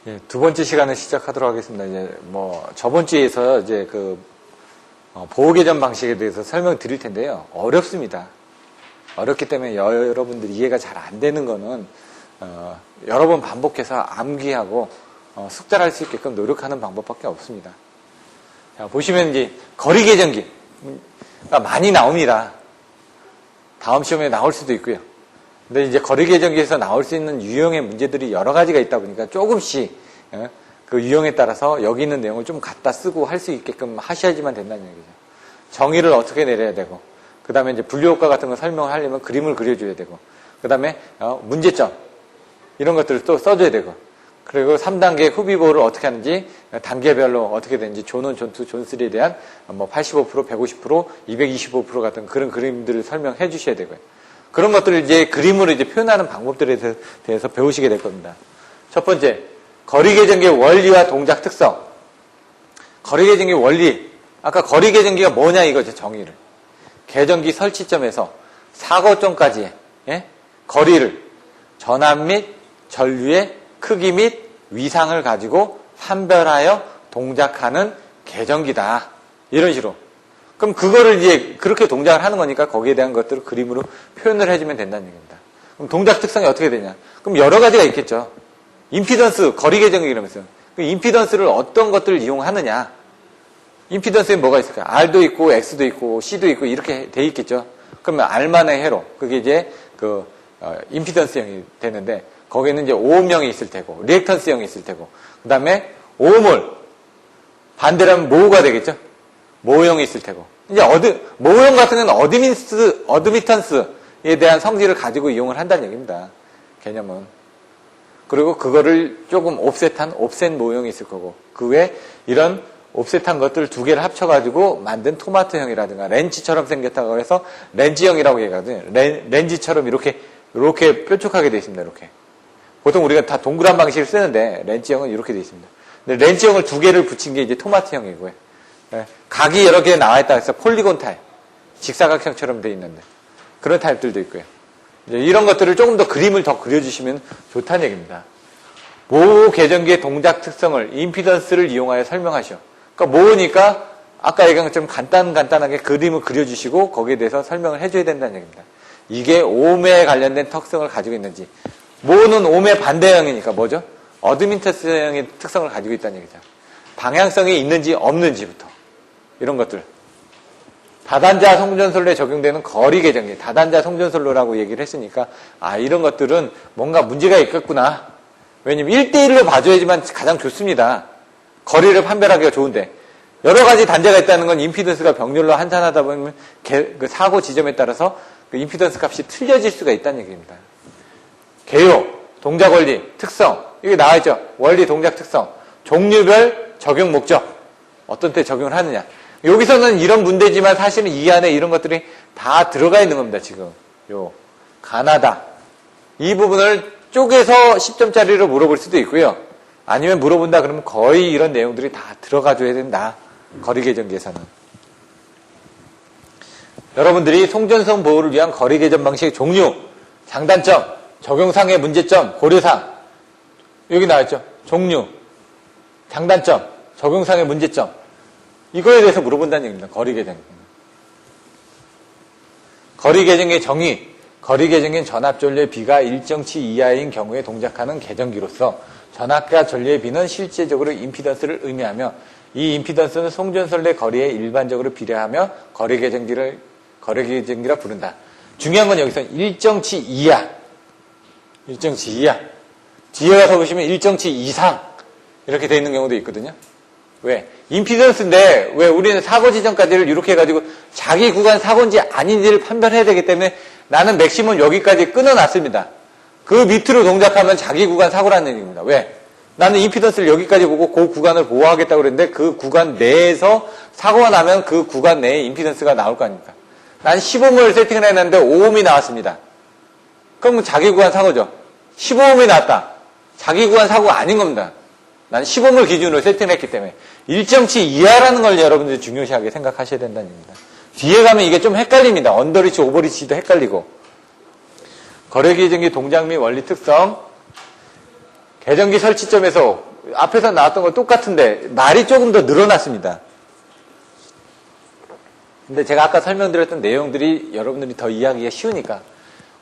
예, 두 번째 시간을 시작하도록 하겠습니다. 이제 저번 주에서 이제 보호 계정 방식에 대해서 설명드릴 텐데요. 어렵습니다. 어렵기 때문에 여러분들이 이해가 잘 안 되는 거는 여러 번 반복해서 암기하고 숙달할 수 있게끔 노력하는 방법밖에 없습니다. 자, 보시면 이제 거리 계정기가 많이 나옵니다. 다음 시험에 나올 수도 있고요. 근데 이제 거리 계정기에서 나올 수 있는 유형의 문제들이 여러 가지가 있다 보니까 조금씩 그 유형에 따라서 여기 있는 내용을 좀 갖다 쓰고 할 수 있게끔 하셔야지만 된다는 얘기죠. 정의를 어떻게 내려야 되고, 그 다음에 이제 분류효과 같은 거 설명을 하려면 그림을 그려줘야 되고, 그 다음에 문제점 이런 것들을 또 써줘야 되고, 그리고 3단계 후비보호를 어떻게 하는지 단계별로 어떻게 되는지 존1, 존2, 존3에 대한 85%, 150%, 225% 같은 그런 그림들을 설명해 주셔야 되고요. 그런 것들을 이제 그림으로 이제 표현하는 방법들에 대해서 배우시게 될 겁니다. 첫 번째, 거리 계정기의 원리와 동작 특성. 거리 계정기 원리. 아까 거리 계정기가 뭐냐 이거죠, 정의를. 계정기 설치점에서 사고점까지의 거리를 전압 및 전류의 크기 및 위상을 가지고 판별하여 동작하는 계정기다. 이런 식으로. 그럼 그거를 이제 그렇게 동작을 하는 거니까 거기에 대한 것들을 그림으로 표현을 해주면 된다는 얘기입니다. 그럼 동작 특성이 어떻게 되냐? 그럼 여러 가지가 있겠죠. 임피던스, 거리 계정기 이러면서. 그 임피던스를 어떤 것들을 이용하느냐? 임피던스에 뭐가 있을까요? R도 있고, X도 있고, C도 있고, 이렇게 돼 있겠죠. 그러면 R만의 회로. 그게 이제 임피던스형이 되는데, 거기에는 이제 오음형이 있을 테고, 리액턴스형이 있을 테고, 그 다음에 오음을 반대로 하면 모우가 되겠죠? 모형이 있을 테고. 이제 모형 같은 경우는 어드미턴스에 대한 성질을 가지고 이용을 한다는 얘기입니다. 개념은. 그리고 그거를 조금 옵셋 모형이 있을 거고, 그 외에 이런 옵셋한 것들 두 개를 합쳐가지고 만든 토마토형이라든가 렌치처럼 생겼다고 해서 렌즈형이라고 얘기하거든요. 렌즈처럼 이렇게 뾰족하게 되어 있습니다. 이렇게. 보통 우리가 다 동그란 방식을 쓰는데 렌즈형은 이렇게 되어 있습니다. 근데 렌즈형을 두 개를 붙인 게 이제 토마토형이고요. 각이 여러 개 나와 있다 해서 폴리곤 타입, 직사각형처럼 되어 있는데 그런 타입들도 있고요. 이제 이런 것들을 조금 더 그림을 더 그려주시면 좋다는 얘기입니다. 모호 계정기의 동작 특성을 임피던스를 이용하여 설명하시오. 그러니까 모으니까 아까 얘기한 것처럼 간단하게 그림을 그려주시고 거기에 대해서 설명을 해줘야 된다는 얘기입니다. 이게 오음에 관련된 특성을 가지고 있는지. 모는 오음의 반대형이니까 뭐죠? 어드미턴스형의 특성을 가지고 있다는 얘기죠. 방향성이 있는지 없는지부터 이런 것들. 다단자 송전솔로에 적용되는 거리 계정기, 다단자 송전솔로라고 얘기를 했으니까 이런 것들은 뭔가 문제가 있겠구나. 왜냐면 1대1로 봐줘야지만 가장 좋습니다. 거리를 판별하기가 좋은데 여러 가지 단자가 있다는 건 임피던스가 병렬로 환산하다 보면 그 사고 지점에 따라서 그 임피던스 값이 틀려질 수가 있다는 얘기입니다. 개요, 동작 원리, 특성 이게 나와있죠. 원리, 동작, 특성, 종류별 적용 목적 어떤 때 적용을 하느냐. 여기서는 이런 문제지만 사실은 이 안에 이런 것들이 다 들어가 있는 겁니다. 지금 가나다 이 부분을 쪼개서 10점짜리로 물어볼 수도 있고요. 아니면 물어본다 그러면 거의 이런 내용들이 다 들어가줘야 된다. 거리 계정기에서는. 여러분들이 송전선 보호를 위한 거리 계정 방식의 종류, 장단점, 적용상의 문제점, 고려사항 여기 나왔죠. 종류, 장단점, 적용상의 문제점 이거에 대해서 물어본다는 얘기입니다. 거리 계정. 거리 계정의 정의. 거리 계정인 전압 전류의 비가 일정치 이하인 경우에 동작하는 계정기로서 전압과 전류의 비는 실제적으로 임피던스를 의미하며 이 임피던스는 송전선의 거리에 일반적으로 비례하며 거리 계정기라 부른다. 중요한 건 여기서 일정치 이하. 일정치 이하. 뒤에 가서 보시면 일정치 이상 이렇게 되어 있는 경우도 있거든요. 왜? 임피던스인데 왜 우리는 사고 지점까지를 이렇게 해가지고 자기 구간 사고인지 아닌지를 판별해야 되기 때문에 나는 맥시멈 여기까지 끊어놨습니다. 그 밑으로 동작하면 자기 구간 사고라는 얘기입니다. 왜? 나는 임피던스를 여기까지 보고 그 구간을 보호하겠다고 그랬는데 그 구간 내에서 사고가 나면 그 구간 내에 임피던스가 나올 거 아닙니까? 난 15ohm을 세팅을 해놨는데 5ohm이 나왔습니다. 그럼 자기 구간 사고죠. 15ohm이 나왔다. 자기 구간 사고가 아닌 겁니다. 난 15ohm을 기준으로 세팅했기 때문에 일정치 이하라는 걸 여러분들이 중요시하게 생각하셔야 된다는 얘기입니다. 뒤에 가면 이게 좀 헷갈립니다. 언더리치, 오버리치도 헷갈리고. 거리 계정기 동작 및 원리 특성. 계정기 설치점에서 앞에서 나왔던 거 똑같은데 말이 조금 더 늘어났습니다. 근데 제가 아까 설명드렸던 내용들이 여러분들이 더 이해하기가 쉬우니까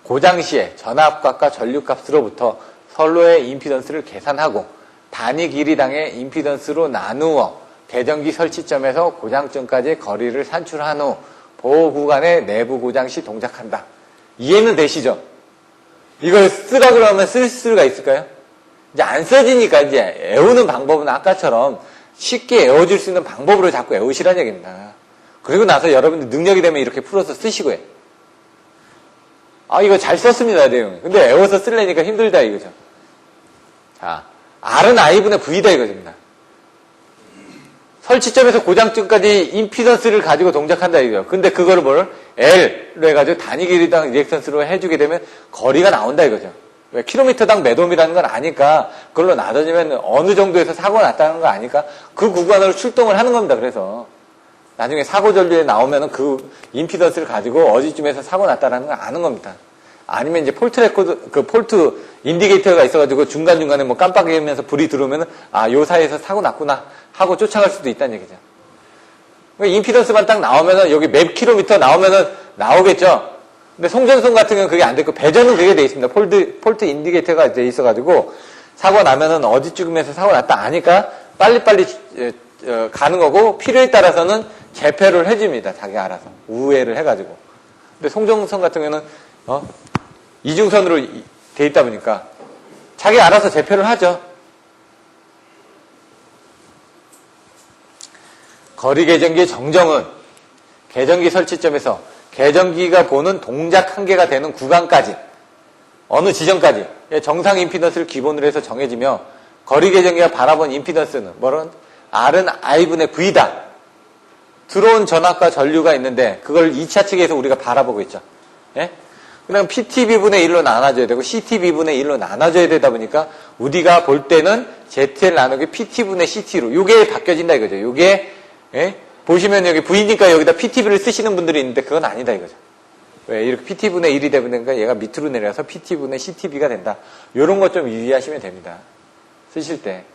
고장 시에 전압값과 전류값으로부터 선로의 임피던스를 계산하고 단위 길이당의 임피던스로 나누어 계정기 설치점에서 고장점까지 거리를 산출한 후 보호 구간의 내부 고장 시 동작한다. 이해는 되시죠? 이걸 쓰라 그러면 쓸 수가 있을까요? 이제 안 써지니까 이제 애우는 방법은 아까처럼 쉽게 애워줄 수 있는 방법으로 자꾸 애우시라는 얘기입니다. 그리고 나서 여러분들 능력이 되면 이렇게 풀어서 쓰시고요. 아, 이거 잘 썼습니다, 내용. 근데 애워서 쓰려니까 힘들다, 이거죠. 자, R은 I분의 V다, 이거입니다. 설치점에서 고장점까지 임피던스를 가지고 동작한다, 이거죠. 근데 그거를 뭘? L로 해가지고 단위 길이당 리액턴스로 해주게 되면 거리가 나온다, 이거죠. 왜? 킬로미터당 몇 옴이라는 건 아니까, 그걸로 나눠지면 어느 정도에서 사고가 났다는 거 아니까, 그 구간으로 출동을 하는 겁니다, 그래서. 나중에 사고 전류에 나오면은 그 임피던스를 가지고 어디쯤에서 사고 났다라는 걸 아는 겁니다. 아니면 이제 폴트 레코드, 그 폴트 인디게이터가 있어가지고 중간중간에 뭐 깜빡이면서 불이 들어오면은, 아, 요 사이에서 사고 났구나 하고 쫓아갈 수도 있다는 얘기죠. 그러니까 임피던스만 딱 나오면은 여기 몇 킬로미터 나오면은 나오겠죠. 근데 송전송 같은 경우는 그게 안 됐고, 배전은 그게 돼 있습니다. 폴트 인디게이터가 돼 있어가지고, 사고 나면은 어디쯤에서 사고 났다 아니까 빨리빨리 가는 거고, 필요에 따라서는 재폐를 해줍니다. 자기가 알아서. 우회를 해가지고. 근데 송정선 같은 경우는, 이중선으로 돼 있다 보니까, 자기가 알아서 재폐를 하죠. 거리 계정기의 정정은 계정기 설치점에서 계정기가 보는 동작 한계가 되는 구간까지, 어느 지점까지 정상 임피던스를 기본으로 해서 정해지며, 거리 계정기가 바라본 임피던스는 뭐는? R은 I분의 V다. 들어온 전압과 전류가 있는데 그걸 2차 측에서 우리가 바라보고 있죠. 예? 그냥 PTB분의 1로 나눠줘야 되고 CTB분의 1로 나눠줘야 되다 보니까 우리가 볼 때는 ZL 나누기 PT분의 CT로 요게 바뀌어진다 이거죠. 요게 예? 보시면 여기 V니까 여기다 PTB를 쓰시는 분들이 있는데 그건 아니다 이거죠. 왜? 이렇게 PT분의 1이 되니까 얘가 밑으로 내려서 PT분의 CTB가 된다. 요런 것 좀 유의하시면 됩니다. 쓰실 때.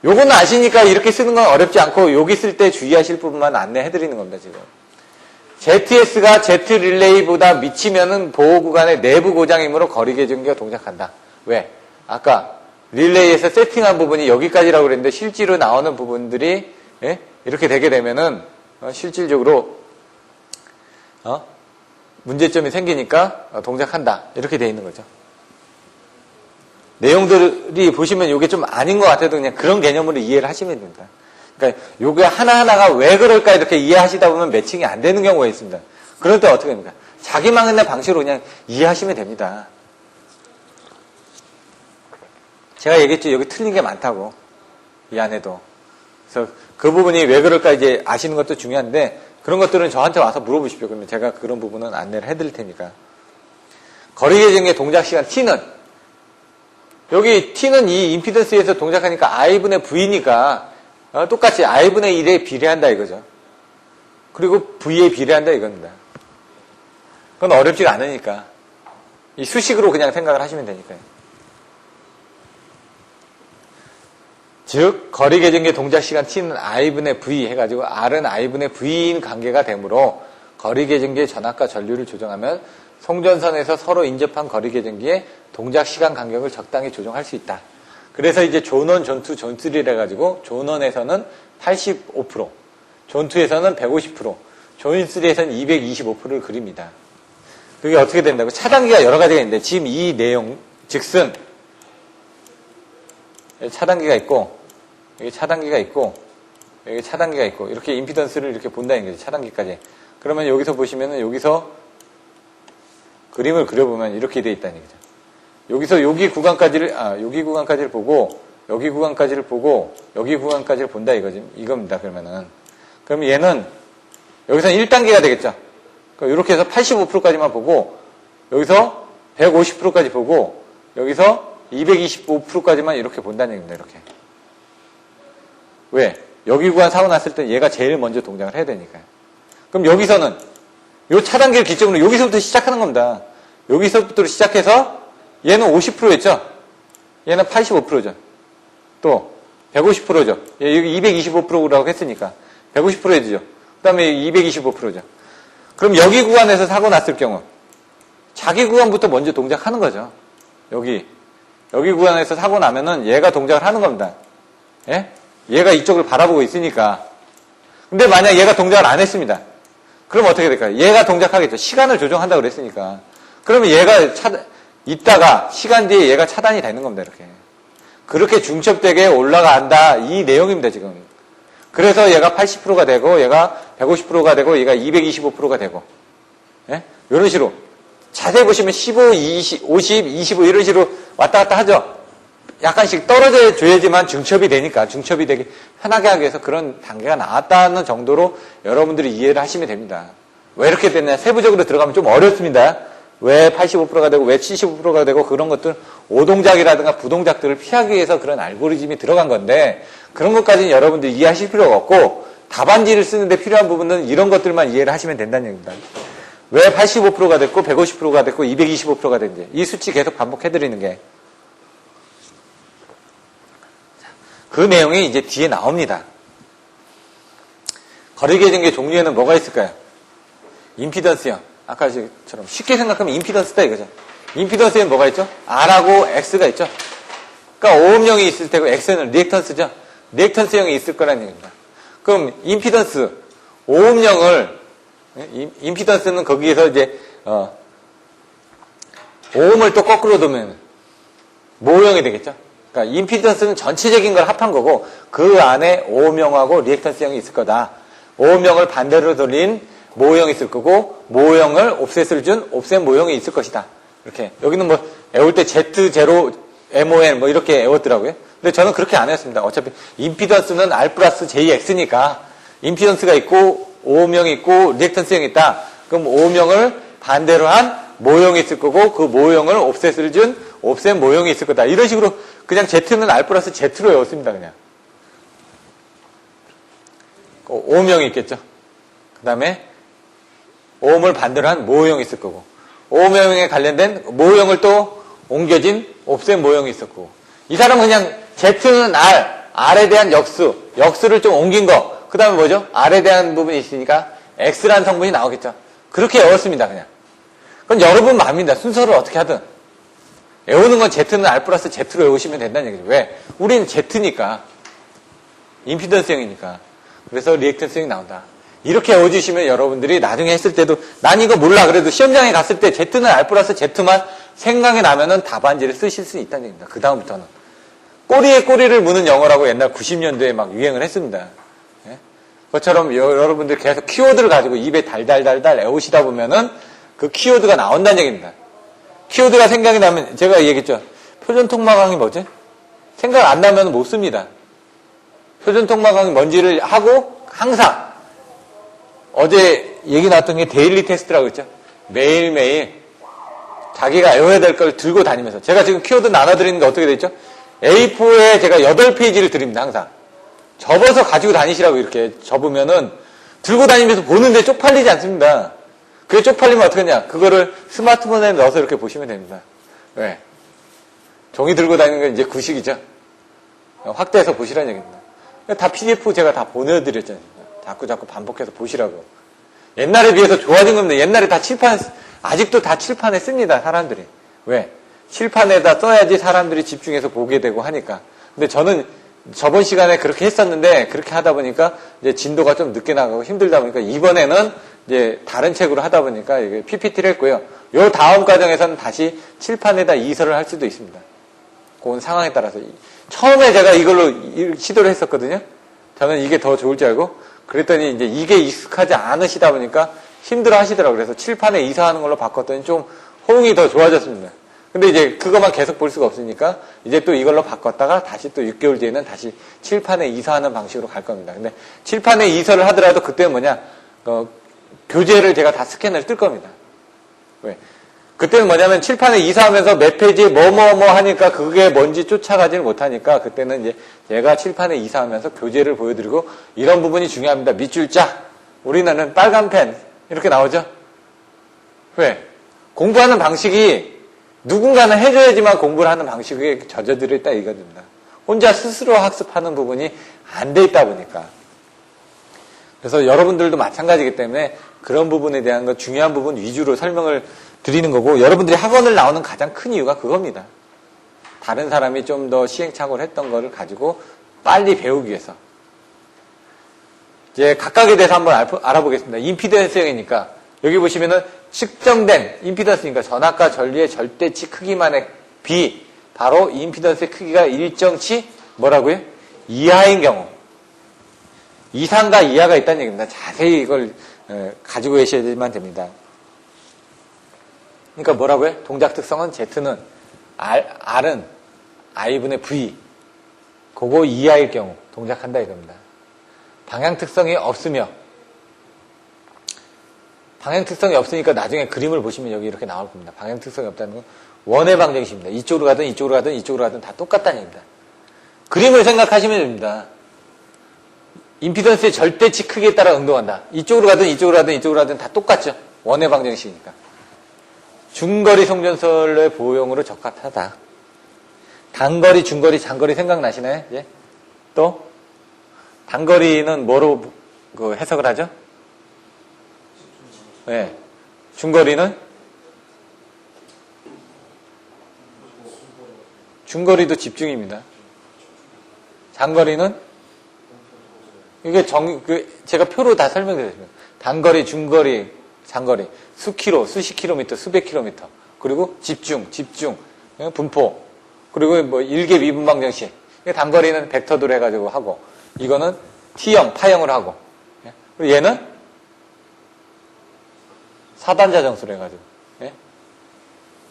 요거는 아시니까 이렇게 쓰는 건 어렵지 않고 여기 쓸 때 주의하실 부분만 안내해드리는 겁니다, 지금. ZS가 Z 릴레이보다 미치면은 보호 구간의 내부 고장이므로 거리 계정기가 동작한다. 왜? 아까 릴레이에서 세팅한 부분이 여기까지라고 그랬는데 실제로 나오는 부분들이 예? 이렇게 되게 되면은 실질적으로 문제점이 생기니까 동작한다. 이렇게 돼 있는 거죠. 내용들이 보시면 이게 좀 아닌 것 같아도 그냥 그런 개념으로 이해를 하시면 됩니다. 그러니까 요게 하나하나가 왜 그럴까 이렇게 이해하시다 보면 매칭이 안 되는 경우가 있습니다. 그럴 때 어떻게 됩니까? 자기만의 방식으로 그냥 이해하시면 됩니다. 제가 얘기했죠. 여기 틀린 게 많다고. 이 안에도. 그래서 그 부분이 왜 그럴까 이제 아시는 것도 중요한데 그런 것들은 저한테 와서 물어보십시오. 그러면 제가 그런 부분은 안내를 해드릴 테니까. 거리 계정의 동작 시간 T는 여기 T는 이 임피던스에서 동작하니까 I분의 V니까 똑같이 I분의 1에 비례한다 이거죠. 그리고 V에 비례한다 이겁니다. 그건 어렵지가 않으니까. 이 수식으로 그냥 생각을 하시면 되니까요. 즉 거리 계정기의 동작 시간 T는 I분의 V 해가지고 R은 I분의 V인 관계가 되므로 거리 계정기의 전압과 전류를 조정하면 송전선에서 서로 인접한 거리 계정기의 동작 시간 간격을 적당히 조정할 수 있다. 그래서 이제 존1, 존2, 존3를 해가지고 존1에서는 85%, 존2에서는 150%, 존3에서는 225%를 그립니다. 그게 어떻게 된다고? 차단기가 여러 가지가 있는데 지금 이 내용 즉슨 차단기가 있고 여기 차단기가 있고 여기 차단기가 있고 이렇게 임피던스를 이렇게 본다는 거죠. 차단기까지. 그러면 여기서 보시면은 여기서 그림을 그려보면 이렇게 돼 있다는 얘기죠. 여기서 여기 구간까지를 여기 구간까지를 보고 여기 구간까지를 보고 여기 구간까지를 본다 이겁니다. 그러면은 그럼 얘는 여기서 1단계가 되겠죠. 그러니까 이렇게 해서 85%까지만 보고 여기서 150%까지 보고 여기서 225%까지만 이렇게 본다는 얘기입니다. 이렇게. 왜? 여기 구간 사고 났을 때 얘가 제일 먼저 동작을 해야 되니까요. 그럼 여기서는 요 차단기를 기점으로 여기서부터 시작하는 겁니다. 여기서부터 시작해서 얘는 50%였죠? 얘는 85%죠. 또 150%죠. 여기 225%라고 했으니까 150% 해주죠. 그 다음에 225%죠. 그럼 여기 구간에서 사고 났을 경우 자기 구간부터 먼저 동작하는 거죠. 여기 구간에서 사고 나면은 얘가 동작을 하는 겁니다. 예? 얘가 이쪽을 바라보고 있으니까. 근데 만약 얘가 동작을 안 했습니다. 그럼 어떻게 될까요? 얘가 동작하겠죠. 시간을 조정한다고 그랬으니까. 그러면 얘가 있다가 시간 뒤에 얘가 차단이 되는 겁니다. 이렇게. 그렇게 중첩되게 올라간다. 이 내용입니다. 지금. 그래서 얘가 80%가 되고 얘가 150%가 되고 얘가 225%가 되고. 예? 이런 식으로. 자세히 보시면 15, 20, 50, 25 이런 식으로 왔다 갔다 하죠. 약간씩 떨어져 줘야지만 중첩이 되니까 중첩이 되게 편하게 하기 위해서 그런 단계가 나왔다는 정도로 여러분들이 이해를 하시면 됩니다. 왜 이렇게 됐냐? 세부적으로 들어가면 좀 어렵습니다. 왜 85%가 되고 왜 75%가 되고 그런 것들 오동작이라든가 부동작들을 피하기 위해서 그런 알고리즘이 들어간 건데 그런 것까지는 여러분들이 이해하실 필요가 없고 답안지를 쓰는데 필요한 부분은 이런 것들만 이해를 하시면 된다는 얘기입니다. 왜 85%가 됐고 150%가 됐고 225%가 됐는지 이 수치 계속 반복해드리는 게 그 내용이 이제 뒤에 나옵니다. 거리계정계 종류에는 뭐가 있을까요? 임피던스형. 아까처럼 쉽게 생각하면 임피던스다 이거죠. 임피던스에는 뭐가 있죠? R하고 X가 있죠. 그러니까 오음형이 있을 테고 X는 리액턴스죠. 리액턴스형이 있을 거라는 얘기입니다. 그럼 임피던스, 오음형을 임피던스는 거기에서 이제 오음을 또 거꾸로 두면 모형이 되겠죠. 그러니까 임피던스는 전체적인 걸 합한 거고 그 안에 오음형하고 리액턴스형이 있을 거다. 오음형을 반대로 돌린 모형이 있을 거고 모형을 옵셋을 준 옵셋 모형이 있을 것이다. 이렇게 여기는 뭐 애울 때 Z0 MON 뭐 이렇게 애웠더라고요. 근데 저는 그렇게 안 했습니다. 어차피 임피던스는 R 플러스 JX니까 임피던스가 있고 오음형이 있고 리액턴스형이 있다. 그럼 오음형을 반대로 한 모형이 있을 거고 그 모형을 옵셋을 준 옵셋 모형이 있을 거다. 이런 식으로 그냥 Z는 R 플러스 Z로 외웠습니다. 그냥. 오음형이 있겠죠. 그 다음에 오음을 반대로 한 모형이 있을 거고 오음형에 관련된 모형을 또 옮겨진 옵셋 모형이 있을 거고 이 사람은 그냥 Z는 R, R에 대한 역수를 좀 옮긴 거. 그 다음에 뭐죠? R에 대한 부분이 있으니까 X라는 성분이 나오겠죠. 그렇게 외웠습니다. 그냥. 그건 여러분 마음입니다. 순서를 어떻게 하든. 외우는 건 Z는 R 플러스 Z로 외우시면 된다는 얘기죠. 왜? 우리는 Z니까. 임피던스형이니까. 그래서 리액턴스형이 나온다. 이렇게 외워주시면 여러분들이 나중에 했을 때도 난 이거 몰라. 그래도 시험장에 갔을 때 Z는 R 플러스 Z만 생각이 나면은 답안지를 쓰실 수 있다는 얘기입니다. 그 다음부터는. 꼬리에 꼬리를 무는 영어라고 옛날 90년대에 막 유행을 했습니다. 예? 그것처럼 여러분들 계속 키워드를 가지고 입에 달달달달 외우시다 보면은 그 키워드가 나온다는 얘기입니다. 키워드가 생각이 나면 제가 얘기했죠. 표준통마강이 뭐지? 생각 안 나면 못 씁니다. 표준통마강이 뭔지를 하고 항상 어제 얘기 나왔던 게 데일리 테스트라고 했죠. 매일매일 자기가 외워야 될 걸 들고 다니면서 제가 지금 키워드 나눠드리는 게 어떻게 되죠? A4에 제가 8페이지를 드립니다. 항상. 접어서 가지고 다니시라고 이렇게 접으면은 들고 다니면서 보는데 쪽팔리지 않습니다. 그게 쪽팔리면 어떡하냐? 그거를 스마트폰에 넣어서 이렇게 보시면 됩니다. 왜? 종이 들고 다니는 건 이제 구식이죠. 확대해서 보시라는 얘기입니다. 다 PDF 제가 다 보내드렸잖아요. 자꾸 반복해서 보시라고. 옛날에 비해서 좋아진 겁니다. 옛날에 다 아직도 다 칠판에 씁니다. 사람들이. 왜? 칠판에다 써야지 사람들이 집중해서 보게 되고 하니까. 근데 저는 저번 시간에 그렇게 했었는데 그렇게 하다 보니까 이제 진도가 좀 늦게 나가고 힘들다 보니까 이번에는 이제 다른 책으로 하다 보니까 이게 PPT를 했고요. 요 다음 과정에서는 다시 칠판에다 이설을 할 수도 있습니다. 그건 상황에 따라서. 처음에 제가 이걸로 시도를 했었거든요. 저는 이게 더 좋을 줄 알고. 그랬더니 이제 이게 익숙하지 않으시다 보니까 힘들어 하시더라고요. 그래서 칠판에 이사하는 걸로 바꿨더니 좀 호응이 더 좋아졌습니다. 근데 이제 그것만 계속 볼 수가 없으니까 이제 또 이걸로 바꿨다가 다시 또 6개월 뒤에는 다시 칠판에 이사하는 방식으로 갈 겁니다. 근데 칠판에 이사를 하더라도 그때는 뭐냐, 교재를 제가 다 스캔을 뜰 겁니다. 왜? 그때는 뭐냐면 칠판에 이사하면서 몇 페이지에 뭐뭐뭐 하니까 그게 뭔지 쫓아가지를 못하니까 그때는 이제 제가 칠판에 이사하면서 교재를 보여드리고 이런 부분이 중요합니다. 밑줄 짝. 우리는 빨간 펜. 이렇게 나오죠? 왜? 공부하는 방식이 누군가는 해줘야지만 공부를 하는 방식에 젖어들어 있다 이겁니다. 혼자 스스로 학습하는 부분이 안 돼 있다 보니까. 그래서 여러분들도 마찬가지이기 때문에 그런 부분에 대한 거 중요한 부분 위주로 설명을 드리는 거고, 여러분들이 학원을 나오는 가장 큰 이유가 그겁니다. 다른 사람이 좀 더 시행착오를 했던 거를 가지고 빨리 배우기 위해서. 이제 각각에 대해서 한번 알아보겠습니다. 임피던스형이니까 여기 보시면은 측정된 임피던스니까 전압과 전류의 절대치 크기만의 비, 바로 임피던스의 크기가 일정치 뭐라고요? 이하인 경우. 이상과 이하가 있다는 얘기입니다. 자세히 이걸 가지고 계셔야만 됩니다. 그러니까 뭐라고요? 동작 특성은 Z는 R은 I분의 V, 그거 이하일 경우 동작한다 이겁니다. 방향 특성이 없으며, 방향 특성이 없으니까 나중에 그림을 보시면 여기 이렇게 나올 겁니다. 방향 특성이 없다는 건 원의 방정식입니다. 이쪽으로 가든 이쪽으로 가든 이쪽으로 가든 다 똑같다는 얘기입니다. 그림을 생각하시면 됩니다. 임피던스의 절대치 크기에 따라 응동한다. 이쪽으로 가든 이쪽으로 가든 이쪽으로 가든 다 똑같죠. 원의 방정식이니까. 중거리 송전선의 보호용으로 적합하다. 단거리, 중거리, 장거리 생각나시나요? 예? 또 단거리는 뭐로 해석을 하죠? 네. 중거리는? 중거리도 집중입니다. 장거리는? 이게 제가 표로 다 설명드렸습니다. 단거리, 중거리, 장거리, 수키로, 수십 킬로미터, 수백 킬로미터. 그리고 집중, 분포. 그리고 뭐 일개 미분 방정식. 단거리는 벡터도로 해가지고 하고, 이거는 T형, 파형으로 하고. 그리고 얘는 사단자 정수로 해가지고.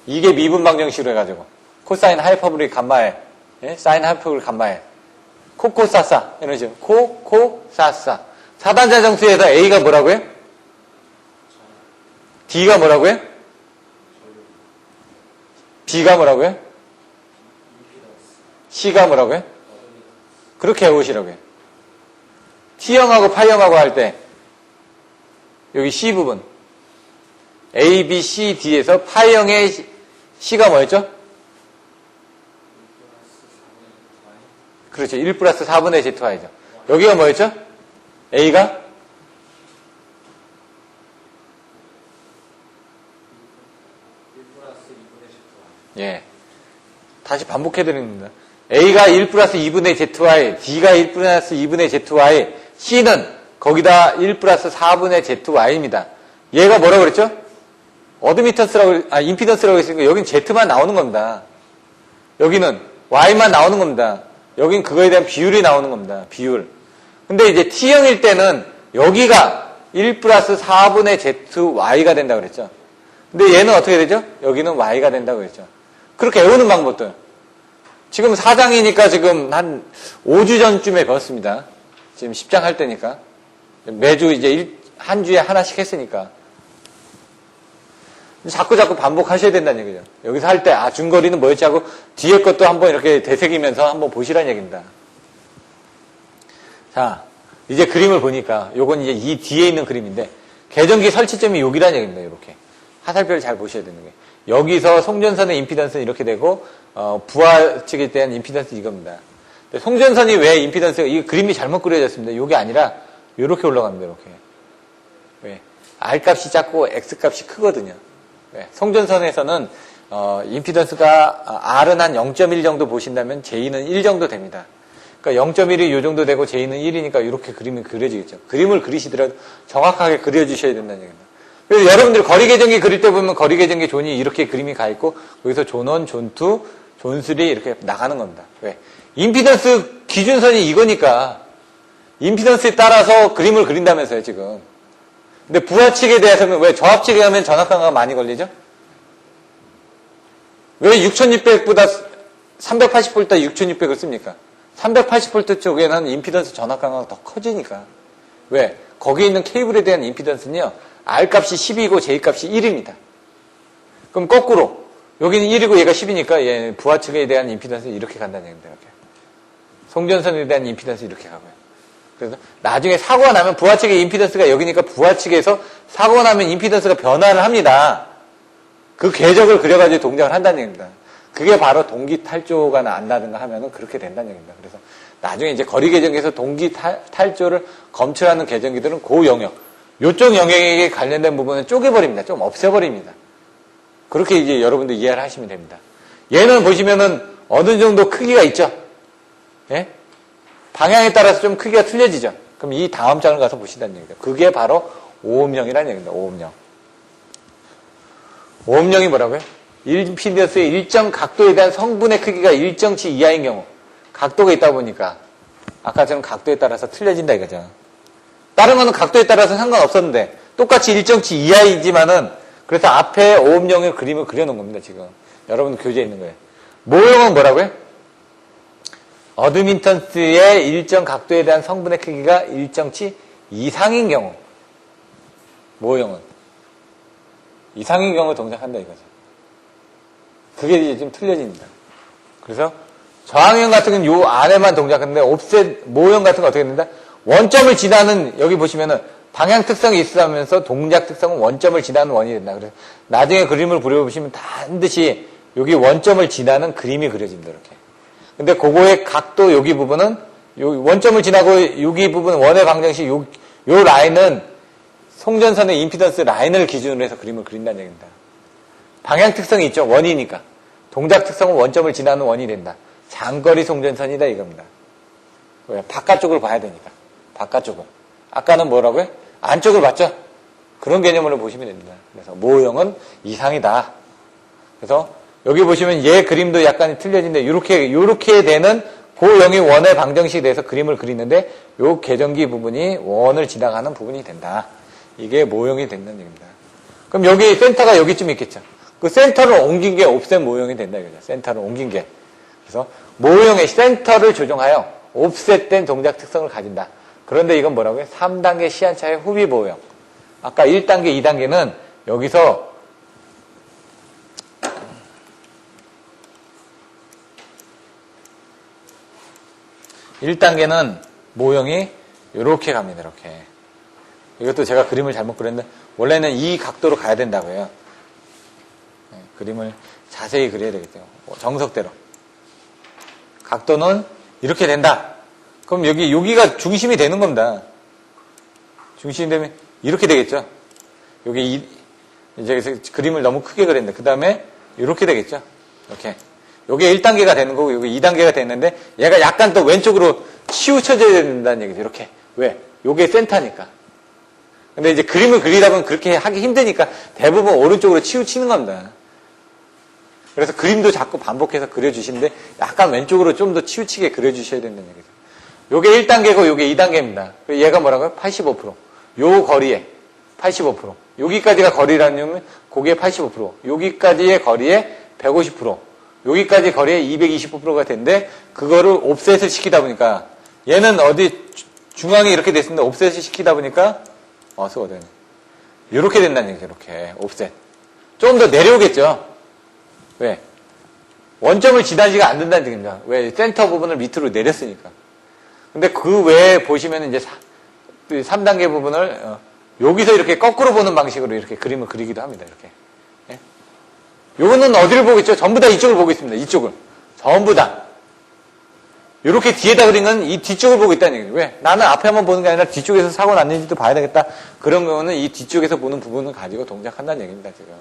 이게 미분 방정식으로 해가지고. 코사인 하이퍼블릭 감마에, 사인 하이퍼블릭 감마에. 코코사사. 이런 식으로. 코코사사. 사단자 정수에서 A가 뭐라고요? D가 뭐라고요? B가 뭐라고요? C가 뭐라고요? 그렇게 해오시라고요. T형하고 파형하고 할 때 여기 C 부분 A, B, C, D에서 파형의 C가 뭐였죠? 그렇죠. 1 플러스 4분의 ZY죠. 여기가 뭐였죠? A가 예. 다시 반복해드립니다. A가 1 플러스 2분의 ZY, D가 1 플러스 2분의 ZY, C는 거기다 1 플러스 4분의 ZY입니다. 얘가 뭐라고 그랬죠? 임피던스라고 했으니까 여긴 Z만 나오는 겁니다. 여기는 Y만 나오는 겁니다. 여긴 그거에 대한 비율이 나오는 겁니다. 비율. 근데 이제 T형일 때는 여기가 1 플러스 4분의 ZY가 된다고 그랬죠. 근데 얘는 어떻게 되죠? 여기는 Y가 된다고 그랬죠. 그렇게 외우는 방법도. 지금 4장이니까 지금 한 5주 전쯤에 배웠습니다. 지금 10장 할 때니까. 매주 이제 한 주에 하나씩 했으니까. 자꾸 반복하셔야 된다는 얘기죠. 여기서 할 때, 중거리는 뭐였지 하고 뒤에 것도 한번 이렇게 되새기면서 한번 보시라는 얘기입니다. 자, 이제 그림을 보니까 요건 이제 이 뒤에 있는 그림인데 계전기 설치점이 여기라는 얘기입니다. 이렇게. 화살표를 잘 보셔야 되는 게. 여기서 송전선의 임피던스는 이렇게 되고 부하 측에 대한 임피던스는 이겁니다. 송전선이 왜 임피던스가 이 그림이 잘못 그려졌습니다. 이게 아니라 이렇게 올라갑니다. 이렇게. 왜? R 값이 작고 X 값이 크거든요. 왜? 송전선에서는 임피던스가 R은 한 0.1 정도 보신다면 J는 1 정도 됩니다. 그러니까 0.1이 이 정도 되고 J는 1이니까 이렇게 그림이 그려지겠죠. 그림을 그리시더라도 정확하게 그려주셔야 된다는 얘기입니다. 그래서 여러분들 거리계전기 그릴 때 보면 거리계전기 존이 이렇게 그림이 가 있고 여기서 존1, 존2, 존3 이렇게 나가는 겁니다. 왜? 임피던스 기준선이 이거니까 임피던스에 따라서 그림을 그린다면서요 지금. 근데 부하 측에 대해서는 왜 저압측에 하면 전압강화가 많이 걸리죠? 왜 6600보다 380V 6600을 씁니까? 380V 쪽에는 임피던스 전압강화가 더 커지니까. 왜? 거기에 있는 케이블에 대한 임피던스는요 R 값이 10이고 J 값이 1입니다. 그럼 거꾸로 여기는 1이고 얘가 10이니까 얘 부하 측에 대한 임피던스 이렇게 간다는 얘기입니다. 이렇게. 송전선에 대한 임피던스 이렇게 가고요. 그래서 나중에 사고가 나면 부하 측의 임피던스가 여기니까 부하 측에서 사고가 나면 임피던스가 변화를 합니다. 그 궤적을 그려가지고 동작을 한다는 얘기입니다. 그게 바로 동기 탈조가 난다든가 하면은 그렇게 된다는 얘기입니다. 그래서 나중에 이제 거리 계정기에서 동기 탈조를 검출하는 계정기들은 그 영역, 요쪽 영역에 관련된 부분은 쪼개버립니다. 좀 없애버립니다. 그렇게 이제 여러분들 이해를 하시면 됩니다. 얘는 보시면은 어느 정도 크기가 있죠? 예? 방향에 따라서 좀 크기가 틀려지죠? 그럼 이 다음 장을 가서 보시다는 얘기죠. 그게 바로 오음영이라는 얘기입니다. 오음영. 오음영이 뭐라고요? 임피던스의 일정 각도에 대한 성분의 크기가 일정치 이하인 경우, 각도가 있다 보니까 아까처럼 각도에 따라서 틀려진다 이거죠. 다른 거는 각도에 따라서 상관없었는데 똑같이 일정치 이하이지만은 그래서 앞에 오음영의 그림을 그려놓은 겁니다. 지금 여러분 교재에 있는 거예요. 모형은 뭐라고요? 어드민턴스의 일정 각도에 대한 성분의 크기가 일정치 이상인 경우, 모형은 이상인 경우 동작한다 이거죠. 그게 이제 좀 틀려집니다. 그래서 저항형 같은 경우는 요 안에만 동작하는데 옵셋 모형 같은 거 어떻게 된다? 원점을 지나는, 여기 보시면은 방향 특성이 있으면서 동작 특성은 원점을 지나는 원이 된다. 그래서 나중에 그림을 그려보시면 반드시 여기 원점을 지나는 그림이 그려집니다. 이렇게. 근데 그거의 각도 여기 부분은 원점을 지나고 여기 부분 원의 방정식 요 라인은 송전선의 임피던스 라인을 기준으로 해서 그림을 그린다는 얘기입니다. 방향 특성이 있죠. 원이니까. 동작 특성은 원점을 지나는 원이 된다. 장거리 송전선이다 이겁니다. 왜? 바깥쪽을 봐야 되니까. 바깥쪽을. 아까는 뭐라고요? 안쪽을 봤죠? 그런 개념으로 보시면 됩니다. 그래서 모형은 이상이다. 그래서 여기 보시면 얘 그림도 약간 틀려진데 요렇게 되는 고영이 원의 방정식에 대해서 그림을 그리는데 요 계정기 부분이 원을 지나가는 부분이 된다. 이게 모형이 된다는 얘기입니다. 그럼 여기 센터가 여기쯤 있겠죠. 그 센터를 옮긴 게 옵셋 모형이 된다 이거죠. 센터를 옮긴 게. 그래서 모형의 센터를 조정하여 옵셋된 동작 특성을 가진다. 그런데 이건 뭐라고요? 3단계 시한차의 후비 모형. 아까 1단계, 2단계는 여기서 1단계는 모형이 이렇게 갑니다. 이렇게. 이것도 제가 그림을 잘못 그렸는데 원래는 이 각도로 가야 된다고요. 네, 그림을 자세히 그려야 되겠죠. 정석대로. 각도는 이렇게 된다. 그럼 여기가 중심이 되는 겁니다. 중심이 되면 이렇게 되겠죠. 여기 이제 그림을 너무 크게 그렸는데 그 다음에 이렇게 되겠죠. 이렇게. 요게 1단계가 되는 거고 요게 2단계가 됐는데 얘가 약간 또 왼쪽으로 치우쳐져야 된다는 얘기죠. 이렇게. 왜? 요게 센터니까. 근데 이제 그림을 그리다 보면 그렇게 하기 힘드니까 대부분 오른쪽으로 치우치는 겁니다. 그래서 그림도 자꾸 반복해서 그려주시는데 약간 왼쪽으로 좀 더 치우치게 그려주셔야 된다는 얘기죠. 요게 1단계고 요게 2단계입니다. 얘가 뭐라고요? 85%. 요 거리에 85%. 여기까지가 거리라는 그게 85%. 여기까지의 거리에 150%. 여기까지 거리에 220%가 되는데 그거를 옵셋을 시키다 보니까 얘는 어디 중앙에 이렇게 됐습니다. 옵셋을 시키다 보니까 쓰거든요. 이렇게 된다는 얘기죠. 이렇게 옵셋. 좀 더 내려오겠죠. 왜? 원점을 지나지가 않는다는 얘기입니다. 왜? 센터 부분을 밑으로 내렸으니까. 근데 그 외에 보시면 이제 3단계 부분을 여기서 이렇게 거꾸로 보는 방식으로 이렇게 그림을 그리기도 합니다. 이렇게. 예? 요거는 어디를 보고 있죠? 전부 다 이쪽을 보고 있습니다. 이쪽을. 전부 다. 이렇게 뒤에다 그린 건 이 뒤쪽을 보고 있다는 얘기예요. 왜? 나는 앞에만 보는 게 아니라 뒤쪽에서 사고 났는지도 봐야 되겠다. 그런 경우는 이 뒤쪽에서 보는 부분을 가지고 동작한다는 얘기입니다. 지금.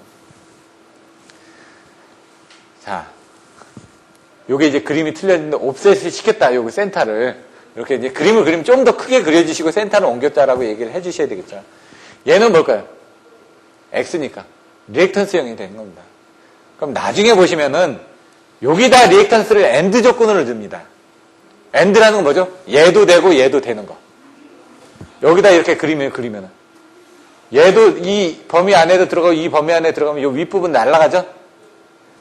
자, 요게 이제 그림이 틀렸는데 옵셋을 시켰다. 요거 센터를. 이렇게 이제 그림을 그리면 좀 더 크게 그려주시고 센터를 옮겼다라고 얘기를 해주셔야 되겠죠. 얘는 뭘까요? X니까. 리액턴스형이 되는 겁니다. 그럼 나중에 보시면은 여기다 리액턴스를 AND 조건으로 줍니다. AND라는 건 뭐죠? 얘도 되고 얘도 되는 거. 여기다 이렇게 그리면은 얘도 이 범위 안에도 들어가고 이 범위 안에 들어가면 이 윗부분 날아가죠?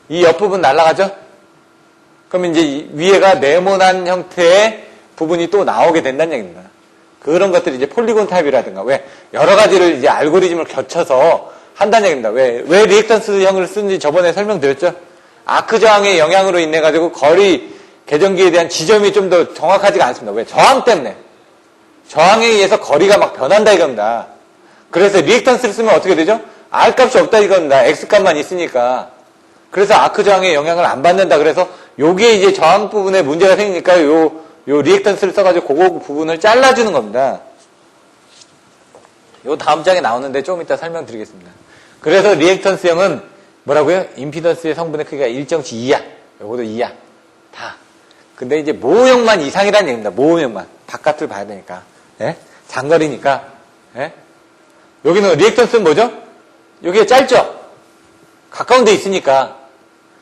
이 옆부분 날아가죠? 그러면 이제 위에가 네모난 형태의 부분이 또 나오게 된다는 얘기입니다. 그런 것들이 이제 폴리곤 타입이라든가 왜 여러 가지를 이제 알고리즘을 겹쳐서 한다는 얘기입니다. 왜 리액턴스형을 쓰는지 저번에 설명드렸죠? 아크 저항의 영향으로 인해 가지고 거리 계정기에 대한 지점이 좀 더 정확하지가 않습니다. 왜? 저항 때문에. 저항에 의해서 거리가 막 변한다 이겁니다. 그래서 리액턴스를 쓰면 어떻게 되죠? R 값이 없다 이겁니다. X 값만 있으니까. 그래서 아크 저항에 영향을 안 받는다. 그래서 요게 이제 저항 부분에 문제가 생기니까 요 리액턴스를 써가지고 그거 부분을 잘라주는 겁니다. 요 다음 장에 나오는데 조금 이따 설명드리겠습니다. 그래서 리액턴스형은 뭐라고요? 임피던스의 성분의 크기가 일정치 이하. 요것도 이하. 다. 근데 이제 모형만 이상이라는 얘기입니다. 모형만. 바깥을 봐야 되니까. 예? 장거리니까. 예? 여기는 리액턴스는 뭐죠? 여기가 짧죠? 가까운 데 있으니까.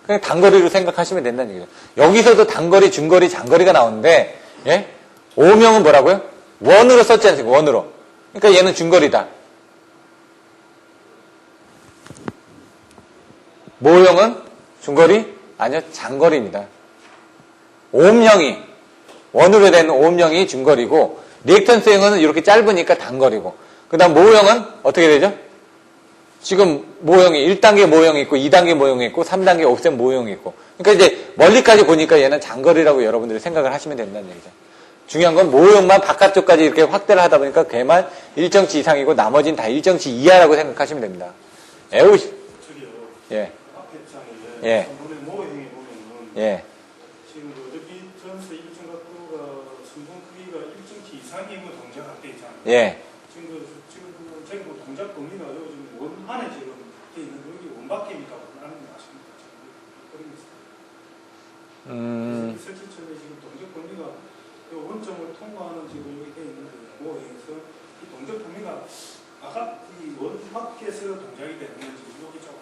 그냥 단거리로 생각하시면 된다는 얘기죠. 여기서도 단거리, 중거리, 장거리가 나오는데, 예? 오명은 뭐라고요? 원으로 썼지 않습니까? 원으로. 그러니까 얘는 중거리다. 모형은 중거리? 아니요, 장거리입니다. 오음형이, 원으로 된 오음형이 중거리고, 리액턴스형은 이렇게 짧으니까 단거리고, 그 다음 모형은 어떻게 되죠? 지금 모형이 1단계 모형이 있고 2단계 모형이 있고 3단계 옵셋 모형이 있고, 그러니까 이제 멀리까지 보니까 얘는 장거리라고 여러분들이 생각을 하시면 된다는 얘기죠. 중요한 건 모형만 바깥쪽까지 이렇게 확대를 하다 보니까 걔만 일정치 이상이고 나머지는 다 일정치 이하라고 생각하시면 됩니다. 에우, 예. 앞에 장에 예. 모형에 보면은 예. 지금 어차피 전체 일정 각도가 순분 크기가 일정치 이상이면 동작할 때 있잖아요. 예. 지금 전부 동작 범위가 요즘 원 안에 지금 돼 있는 여기 원 밖입니까? 하는 게 아십니까? 지금 설치점에 지금 동작 범위가 이 원점을 통과하는 지금 여기 돼 있는데 모형에서 이 동작 범위가 아까 이 원 밖에서 동작이 되는 건지 여기 조금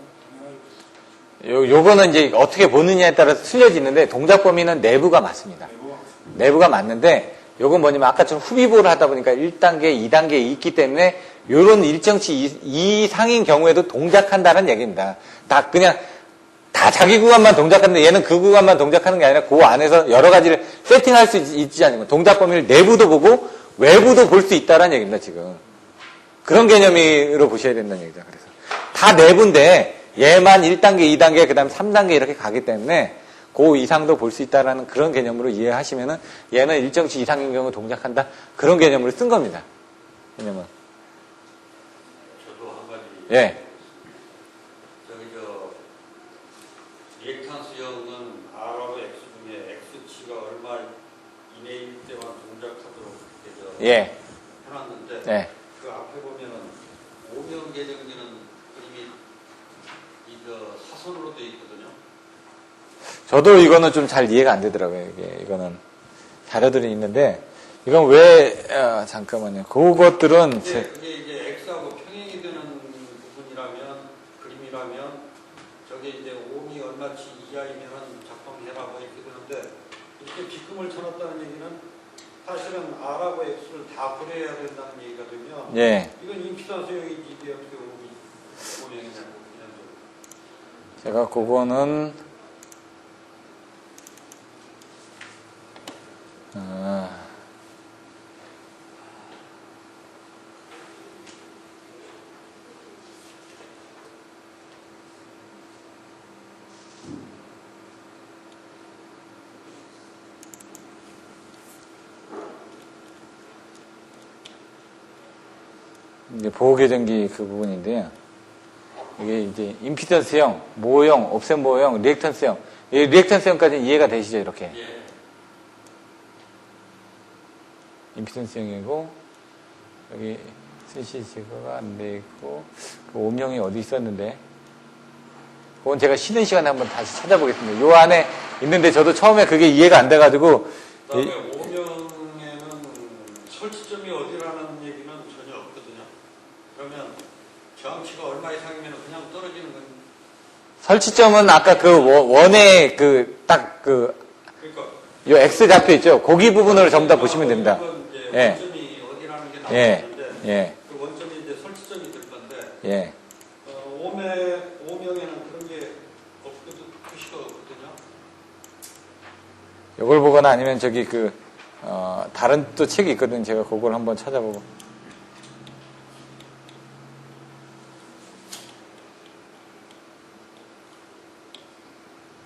분명하게. 요거는 이제 어떻게 보느냐에 따라서 틀려지는데 동작 범위는 내부가 맞습니다. 내부가 맞는데 요건 뭐냐면 아까처럼 후비보를 하다 보니까 1단계, 2단계에 있기 때문에 요런 일정치 이상인 경우에도 동작한다는 얘기입니다. 다 자기 구간만 동작하는데 얘는 그 구간만 동작하는 게 아니라 그 안에서 여러 가지를 세팅할 수 있지 않습니까? 동작 범위를 내부도 보고 외부도 볼 수 있다는 얘기입니다, 지금. 그런 개념으로 보셔야 된다는 얘기죠. 그래서 다 내부인데 얘만 1단계, 2단계, 그 다음에 3단계 이렇게 가기 때문에 그 이상도 볼 수 있다라는 그런 개념으로 이해하시면은 얘는 일정치 이상인 경우 동작한다. 그런 개념으로 쓴 겁니다. 개념은. 저도 한 가지. 예. 리액턴스형은 R하고 X 중에 X치가 얼마 이내일 때만 동작하도록 이렇게 예. 해놨는데 예. 그 앞에 보면은 오명 계정지는 그림이 사선으로 되어 있거든요. 저도 이거는 좀 잘 이해가 안 되더라고요. 이거는 자료들이 있는데 이건 왜 잠깐만요. 그것들은 그게 이제 X하고 평행이 되는 부분이라면 그림이라면 저게 이제 옴이 얼마치 이하이면 작동해라고 이렇게 되는데 이렇게 비금을 쳐놨다는 얘기는 사실은 R하고 X를 다 고려해야 된다는 얘기가 되면 예. 이건 임피던스형이지 이게 어떻게 오명이냐고 그냥 제가 그거는 이제 보호계정기 그 부분인데요. 이게 이제 임피던스형, 모형, 옵셋 모형, 리액턴스형. 이 리액턴스형까지는 이해가 되시죠, 이렇게. 예. 임피던스형이고 여기 스시 제거가 안 돼 있고 그 오명이 어디 있었는데 그건 제가 쉬는 시간에 한번 다시 찾아보겠습니다. 요 안에 있는데 저도 처음에 그게 이해가 안 돼가지고 그다음에 오명에는 설치점이 어디라는 얘기는 전혀 없거든요. 그러면 저항치가 얼마 이상이면 그냥 떨어지는 건 설치점은 아까 그 원의 그러니까 요 X 잡혀 있죠. 거기 부분으로 전부 다 보시면 됩니다. 예. 원점이 어디라는 게 예. 나오는데 예. 그 원점이 이제 설치점이 될 건데 예. 오명에는 그런 게 표시가 없거든요. 요걸 보거나 아니면 저기 다른 또 책이 있거든요. 제가 그걸 한번 찾아보고.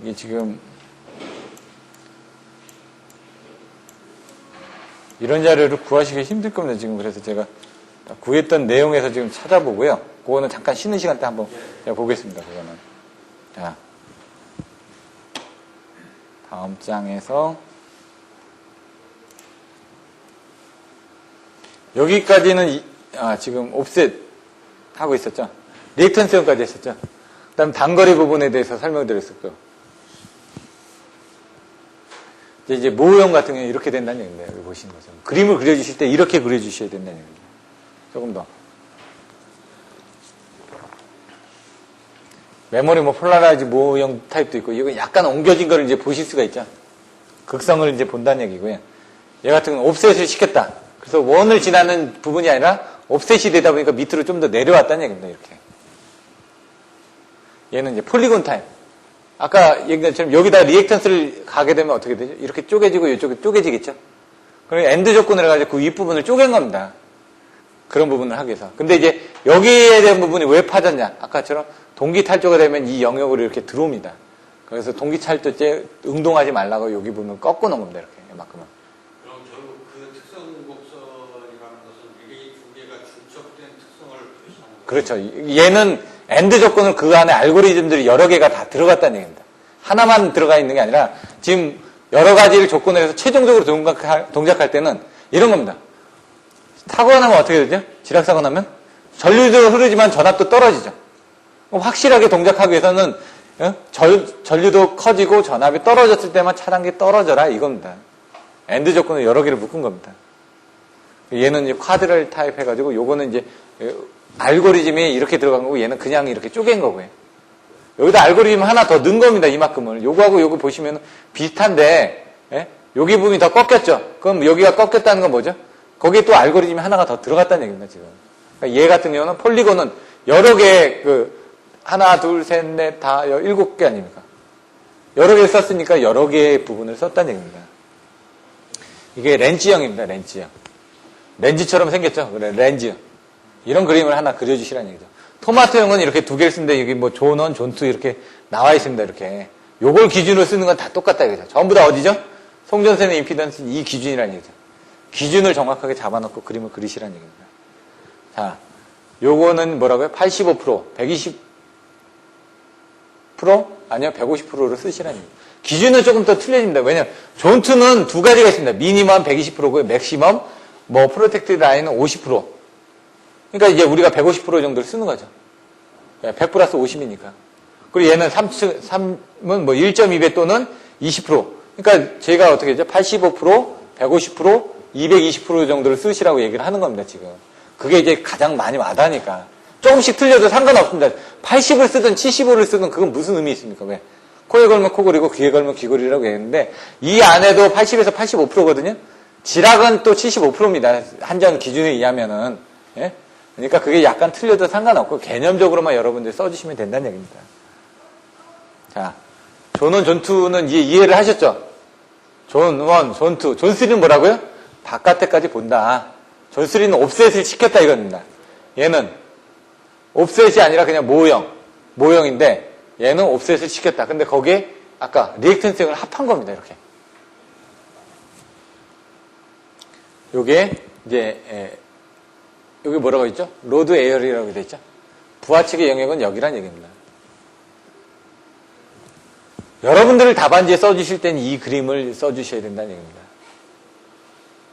이게 지금 이런 자료를 구하시기 힘들 겁니다. 지금 그래서 제가 구했던 내용에서 지금 찾아보고요. 그거는 잠깐 쉬는 시간 때 한번 제가 보겠습니다. 그거는. 자, 다음 장에서 여기까지는 지금 옵셋 하고 있었죠. 리액턴스형까지 했었죠. 그 다음 단거리 부분에 대해서 설명드렸었고요. 이제 모형 같은 경우는 이렇게 된다는 얘기입니다. 여기 보시는 것처럼. 그림을 그려주실 때 이렇게 그려주셔야 된다는 얘기입니다. 조금 더. 메모리 폴라라이즈 모형 타입도 있고, 이거 약간 옮겨진 거를 이제 보실 수가 있죠. 극성을 이제 본다는 얘기고요. 얘 같은 경우는 옵셋을 시켰다. 그래서 원을 지나는 부분이 아니라 옵셋이 되다 보니까 밑으로 좀 더 내려왔다는 얘기입니다. 이렇게. 얘는 이제 폴리곤 타입. 아까 얘기한 것처럼 여기다 리액턴스를 가게 되면 어떻게 되죠? 이렇게 쪼개지고 이쪽에 쪼개지겠죠? 그러면 엔드 조건을 해가지고 그 윗부분을 쪼갠 겁니다. 그런 부분을 하기 위해서. 근데 이제 여기에 대한 부분이 왜 파졌냐? 아까처럼 동기탈조가 되면 이 영역으로 이렇게 들어옵니다. 그래서 동기탈조제 응동하지 말라고 여기 부분을 꺾어 놓은 겁니다. 이렇게 이만큼은. 그럼 결국 그 특성 곡선이라는 것은 이 두 개가 중첩된 특성을 표시하는 거예요. 그렇죠. 얘는 엔드 조건을 그 안에 알고리즘들이 여러 개가 다 들어갔다는 얘기입니다. 하나만 들어가 있는 게 아니라 지금 여러 가지를 조건을 해서 최종적으로 동작할 때는 이런 겁니다. 사고가 나면 어떻게 되죠? 지락사고 나면 전류도 흐르지만 전압도 떨어지죠. 확실하게 동작하기 위해서는 전류도 커지고 전압이 떨어졌을 때만 차단기 떨어져라 이겁니다. 엔드 조건을 여러 개를 묶은 겁니다. 얘는 이제 쿼드럴 타입 해가지고 요거는 이제 알고리즘이 이렇게 들어간 거고 얘는 그냥 이렇게 쪼갠 거고요. 여기다 알고리즘 하나 더 넣은 겁니다. 이만큼을. 요거하고 요거 보시면 비슷한데 여기 부분이 더 꺾였죠. 그럼 여기가 꺾였다는 건 뭐죠? 거기에 또 알고리즘이 하나가 더 들어갔다는 얘기입니다. 지금. 그러니까 얘 같은 경우는 폴리곤은 여러 개 하나, 둘, 셋, 넷, 다 7개 아닙니까? 여러 개 썼으니까 여러 개의 부분을 썼다는 얘기입니다. 이게 렌즈형입니다. 렌즈형. 렌즈처럼 생겼죠? 그래, 렌즈. 이런 그림을 하나 그려주시라는 얘기죠. 토마토형은 이렇게 두 개를 쓰는데 여기 뭐 존1, 존2 이렇게 나와 있습니다. 이렇게. 요걸 기준으로 쓰는 건 다 똑같다 이거죠. 전부 다 어디죠? 송전선의 임피던스 이 기준이라는 얘기죠. 기준을 정확하게 잡아놓고 그림을 그리시라는 얘기입니다. 자, 요거는 뭐라고요? 85%, 120%? 아니요, 150%로 쓰시라는 얘기입니다. 기준은 조금 더 틀려집니다. 왜냐면 존2는 두 가지가 있습니다. 미니멈 120%고요. 맥시멈 프로텍트 라인은 50%. 그러니까 이제 우리가 150% 정도를 쓰는 거죠. 100 플러스 50이니까. 그리고 얘는 3은 1.2배 또는 20%. 그러니까 제가 어떻게 했죠? 85%, 150%, 220% 정도를 쓰시라고 얘기를 하는 겁니다, 지금. 그게 이제 가장 많이 와닿으니까. 조금씩 틀려도 상관없습니다. 80을 쓰든 75를 쓰든 그건 무슨 의미 있습니까? 왜? 코에 걸면 코골이고 귀에 걸면 귀골이라고 했는데 이 안에도 80에서 85%거든요. 지락은 또 75%입니다. 한전 기준에 의하면은. 예? 그러니까 그게 약간 틀려도 상관없고 개념적으로만 여러분들 써주시면 된다는 얘기입니다. 자, 존1, 존2는 이해를 하셨죠? 존1, 존2, 존3는 뭐라고요? 바깥에까지 본다. 존3는 옵셋을 시켰다 이겁니다. 얘는 옵셋이 아니라 그냥 모형인데 얘는 옵셋을 시켰다. 근데 거기에 아까 리액턴스형을 합한 겁니다. 이렇게. 요게 이제 여기 뭐라고 있죠? 로드 에어리라고 되어 있죠? 부하 측의 영역은 여기란 얘기입니다. 여러분들 답안지에 써주실 때는 이 그림을 써주셔야 된다는 얘기입니다.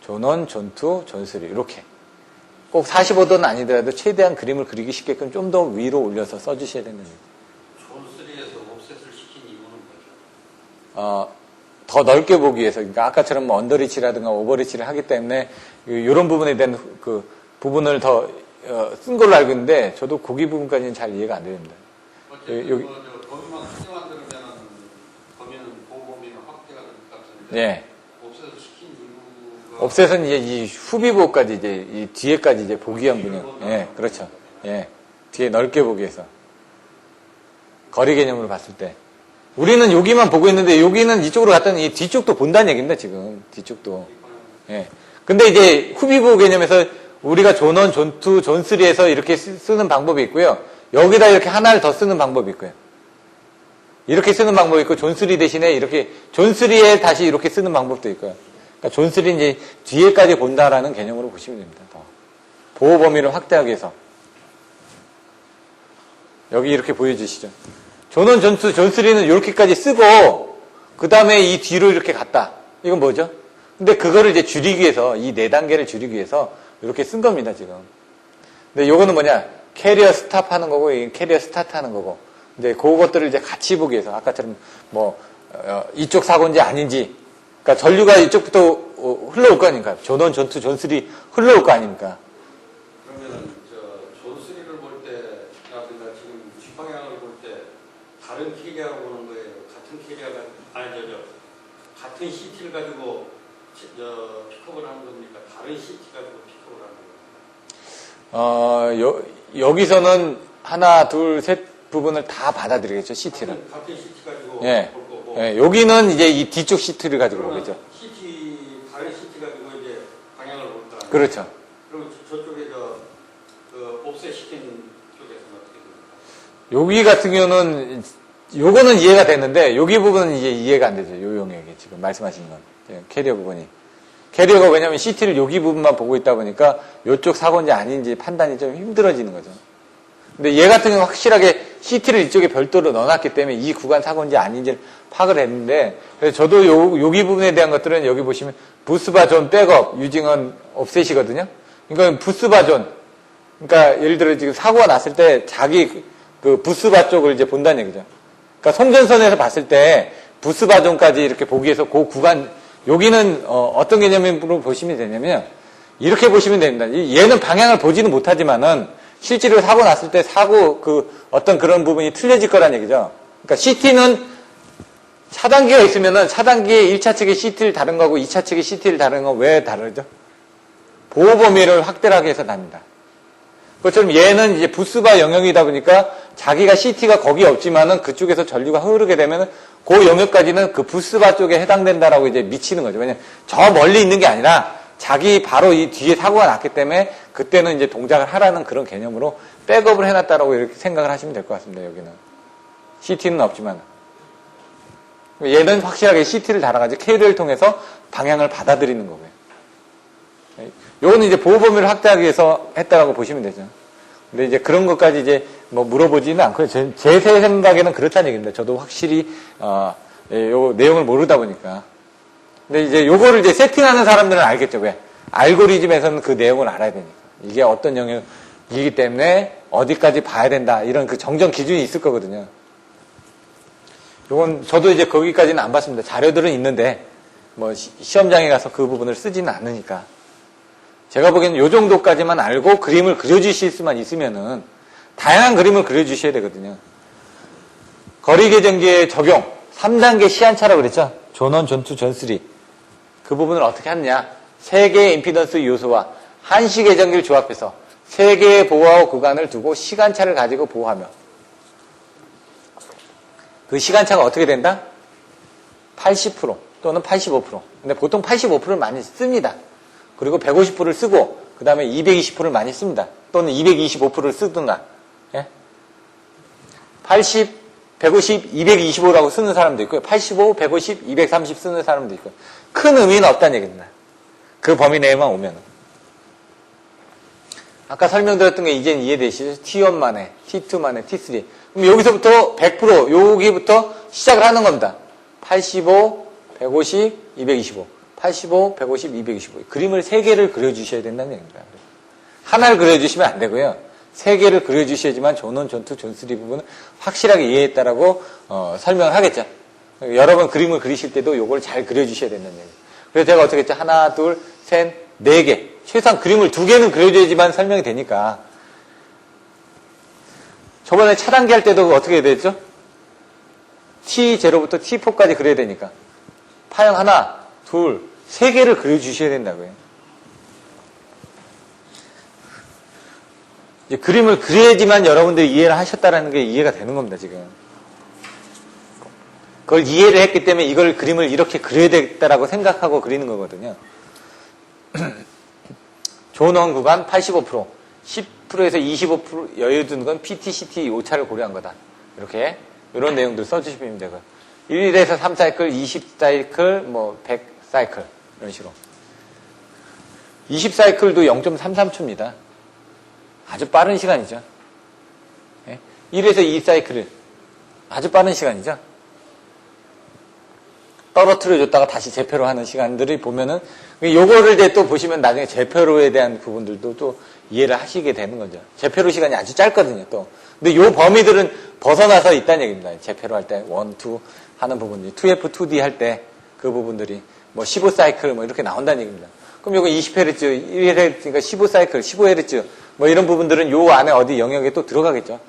존1, 존2, 존3 이렇게. 꼭 45도는 아니더라도 최대한 그림을 그리기 쉽게끔 좀 더 위로 올려서 써주셔야 된다는 얘기입니다. 존3에서 옵셋을 시킨 이유는 뭐죠? 더 넓게 보기 위해서. 그러니까 아까처럼 뭐 언더리치라든가 오버리치를 하기 때문에 이런 부분에 대한 그 부분을 더 쓴 걸로 알고 있는데 저도 거기 부분까지는 잘 이해가 안 됩니다. 어쨌든 여기 범위만 크게 만들면 범위는 보호 범위가 확대가 될 것 같은데 예. 옵셋을 시킨 이유가 옵셋은 이제 이 후비 보호까지 이제 이 뒤에까지 이제 보기 위한 분이요. 예, 그렇죠. 예. 뒤에 넓게 보기 위해서. 거리 개념으로 봤을 때. 우리는 여기만 보고 있는데 여기는 이쪽으로 갔더니 이 뒤쪽도 본다는 얘기입니다, 지금. 뒤쪽도. 예. 근데 이제 후비 보호 개념에서 우리가 존1, 존2, 존3에서 이렇게 쓰는 방법이 있고요. 여기다 이렇게 하나를 더 쓰는 방법이 있고요. 이렇게 쓰는 방법이 있고, 존3 대신에 이렇게, 존3에 다시 이렇게 쓰는 방법도 있고요. 그러니까 존3는 이제 뒤에까지 본다라는 개념으로 보시면 됩니다. 더. 보호 범위를 확대하기 위해서. 여기 이렇게 보여주시죠. 존1, 존2, 존3는 이렇게까지 쓰고, 그 다음에 이 뒤로 이렇게 갔다. 이건 뭐죠? 근데 그거를 이제 줄이기 위해서, 이 4단계를 줄이기 위해서 이렇게 쓴 겁니다, 지금. 근데 요거는 뭐냐? 캐리어 스탑 하는 거고, 이 캐리어 스타트 하는 거고. 이제 그것들을 이제 같이 보기 위해서, 아까처럼 뭐, 이쪽 사고인지 아닌지. 그러니까 전류가 이쪽부터 흘러올 거 아닙니까? 존 1, 존 2, 존 3 흘러올 거 아닙니까? 그러면은 존 3를 볼 때라든가 지금 뒷방향을 볼 때 다른 캐리어로 보는 거예요. 같은 캐리어가 같은 CT를 가지고 픽업을 하는 겁니까? 다른 CT 가지고 픽업을 하는 겁니까? 여기서는 하나, 둘, 셋 부분을 다 받아들이겠죠, CT를. 같은 CT 가지고 예. 볼 거고. 예, 여기는 이제 이 뒤쪽 CT를 가지고 보겠죠. 다른 CT 가지고 이제 방향을 볼 거 아니에요? 그렇죠. 그럼 저쪽에 옵셋 시킨 쪽에서는 어떻게 됩니까? 여기 같은 경우는 요거는 이해가 됐는데 여기 부분은 이제 이해가 안 되죠. 요 용역이 지금 말씀하신 건 캐리어 부분이. 캐리어가 왜냐하면 CT를 여기 부분만 보고 있다 보니까 이쪽 사고인지 아닌지 판단이 좀 힘들어지는 거죠. 근데 얘 같은 경우는 확실하게 CT를 이쪽에 별도로 넣어놨기 때문에 이 구간 사고인지 아닌지를 파악을 했는데, 그래서 저도 여기 부분에 대한 것들은 여기 보시면 부스바 존 백업 유징은 옵셋이거든요. 그러니까 부스바 존. 그러니까 예를 들어 지금 사고가 났을 때 자기 그 부스바 쪽을 이제 본다는 얘기죠. 그러니까 송전선에서 봤을 때 부스바 존까지 이렇게 보기 위해서 그 구간, 여기는 어떤 개념으로 보시면 되냐면 이렇게 보시면 됩니다. 얘는 방향을 보지는 못하지만은 실제로 사고 났을 때 사고 어떤 그런 부분이 틀려질 거란 얘기죠. 그러니까 CT는 차단기가 있으면은 차단기의 1차 측의 CT를 다른 거고 2차 측의 CT를 다른 거 왜 다르죠? 보호 범위를 확대하기 위해서 다릅니다. 그것처럼 얘는 이제 부스바 영역이다 보니까 자기가 CT가 거기 없지만은 그쪽에서 전류가 흐르게 되면은 그 영역까지는 그 부스바 쪽에 해당된다라고 이제 미치는 거죠. 왜냐면 저 멀리 있는 게 아니라 자기 바로 이 뒤에 사고가 났기 때문에 그때는 이제 동작을 하라는 그런 개념으로 백업을 해놨다라고 이렇게 생각을 하시면 될 것 같습니다. 여기는 CT는 없지만 얘는 확실하게 CT를 달아가지고 캐리어를 통해서 방향을 받아들이는 거고요. 요거는 이제 보호 범위를 확대하기 위해서 했다라고 보시면 되죠. 근데 이제 그런 것까지 이제 뭐 물어보지는 않고요. 제 생각에는 그렇다는 얘기입니다. 저도 확실히 요 내용을 모르다 보니까. 근데 이제 요거를 이제 세팅하는 사람들은 알겠죠. 왜? 알고리즘에서는 그 내용을 알아야 되니까. 이게 어떤 영역이기 때문에 어디까지 봐야 된다. 이런 그 정정 기준이 있을 거거든요. 요건 저도 이제 거기까지는 안 봤습니다. 자료들은 있는데 뭐 시험장에 가서 그 부분을 쓰지는 않으니까. 제가 보기에는 요 정도까지만 알고 그림을 그려주실 수만 있으면은 다양한 그림을 그려주셔야 되거든요. 거리계정기의 적용 3단계 시한차라고 그랬죠. 존 1, 존 2, 존 3. 그 부분을 어떻게 하느냐. 3개의 임피던스 요소와 한시 계정기를 조합해서 3개의 보호 구간을 두고 시간차를 가지고 보호하며 그 시간차가 어떻게 된다? 80% 또는 85%. 근데 보통 85%를 많이 씁니다. 그리고 150%를 쓰고 그 다음에 220%를 많이 씁니다. 또는 225%를 쓰든가. 예? 80, 150, 225라고 쓰는 사람도 있고요. 85, 150, 230 쓰는 사람도 있고요. 큰 의미는 없다는 얘기입니다. 그 범위 내에만 오면. 아까 설명드렸던 게 이제는 이해되시죠? T1만에, T2만에, T3. 그럼 여기서부터 100%, 여기부터 시작을 하는 겁니다. 85, 150, 225. 85, 150, 225. 그림을 3개를 그려주셔야 된다는 얘기입니다. 하나를 그려주시면 안 되고요. 3개를 그려주셔야지만 존 1, 존 2, 존 3 부분은 확실하게 이해했다라고 설명을 하겠죠. 여러 번 그림을 그리실 때도 이걸 잘 그려주셔야 된다는 얘기예요. 그래서 제가 어떻게 했죠? 하나, 둘, 셋, 4개. 최소한 그림을 2개는 그려줘야지만 설명이 되니까. 저번에 차단기 할 때도 어떻게 해야 됐죠? T0부터 T4까지 그려야 되니까. 파형 하나, 둘, 3개를 그려주셔야 된다고요. 이제 그림을 그려야지만 여러분들이 이해를 하셨다라는 게 이해가 되는 겁니다, 지금. 그걸 이해를 했기 때문에 이걸 그림을 이렇게 그려야 되겠다라고 생각하고 그리는 거거든요. 존원 구간 85%, 10%에서 25% 여유 두는 건 PT, CT 오차를 고려한 거다. 이렇게, 이런 내용들 써주시면 되고요. 1에서 3사이클, 20사이클, 뭐, 100사이클. 이런 식으로. 20사이클도 0.33초입니다. 아주 빠른 시간이죠. 1에서 2사이클. 아주 빠른 시간이죠. 떨어뜨려줬다가 다시 재표로 하는 시간들이 보면은, 요거를 이제 또 보시면 나중에 재표로에 대한 부분들도 또 이해를 하시게 되는 거죠. 재표로 시간이 아주 짧거든요, 또. 근데 요 범위들은 벗어나서 있다는 얘기입니다. 재표로 할 때, 1, 2 하는 부분이, 2F, 2D 할 때 그 부분들이, 뭐 15사이클 뭐 이렇게 나온다는 얘기입니다. 그럼 요거 20Hz, 1Hz니까 15사이클, 15Hz, 뭐 이런 부분들은 요 안에 어디 영역에 또 들어가겠죠.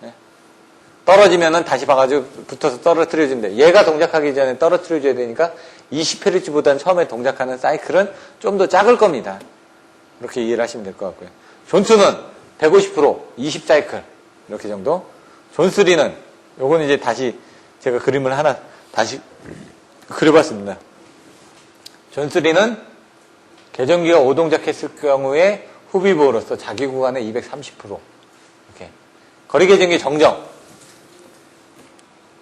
네? 떨어지면은 다시 봐가지고 붙어서 떨어뜨려준대. 얘가 동작하기 전에 떨어뜨려줘야 되니까 20Hz보다는 처음에 동작하는 사이클은 좀 더 작을 겁니다. 이렇게 이해를 하시면 될 것 같고요. 존2는 150%, 20사이클. 이렇게 정도. 존3는, 요거는 이제 다시 제가 그림을 하나 다시 그려봤습니다. 존3는 계정기가 5동작했을 경우에 후비보호로서 자기 구간의 230%. 이렇게. 거리 계정기 정정.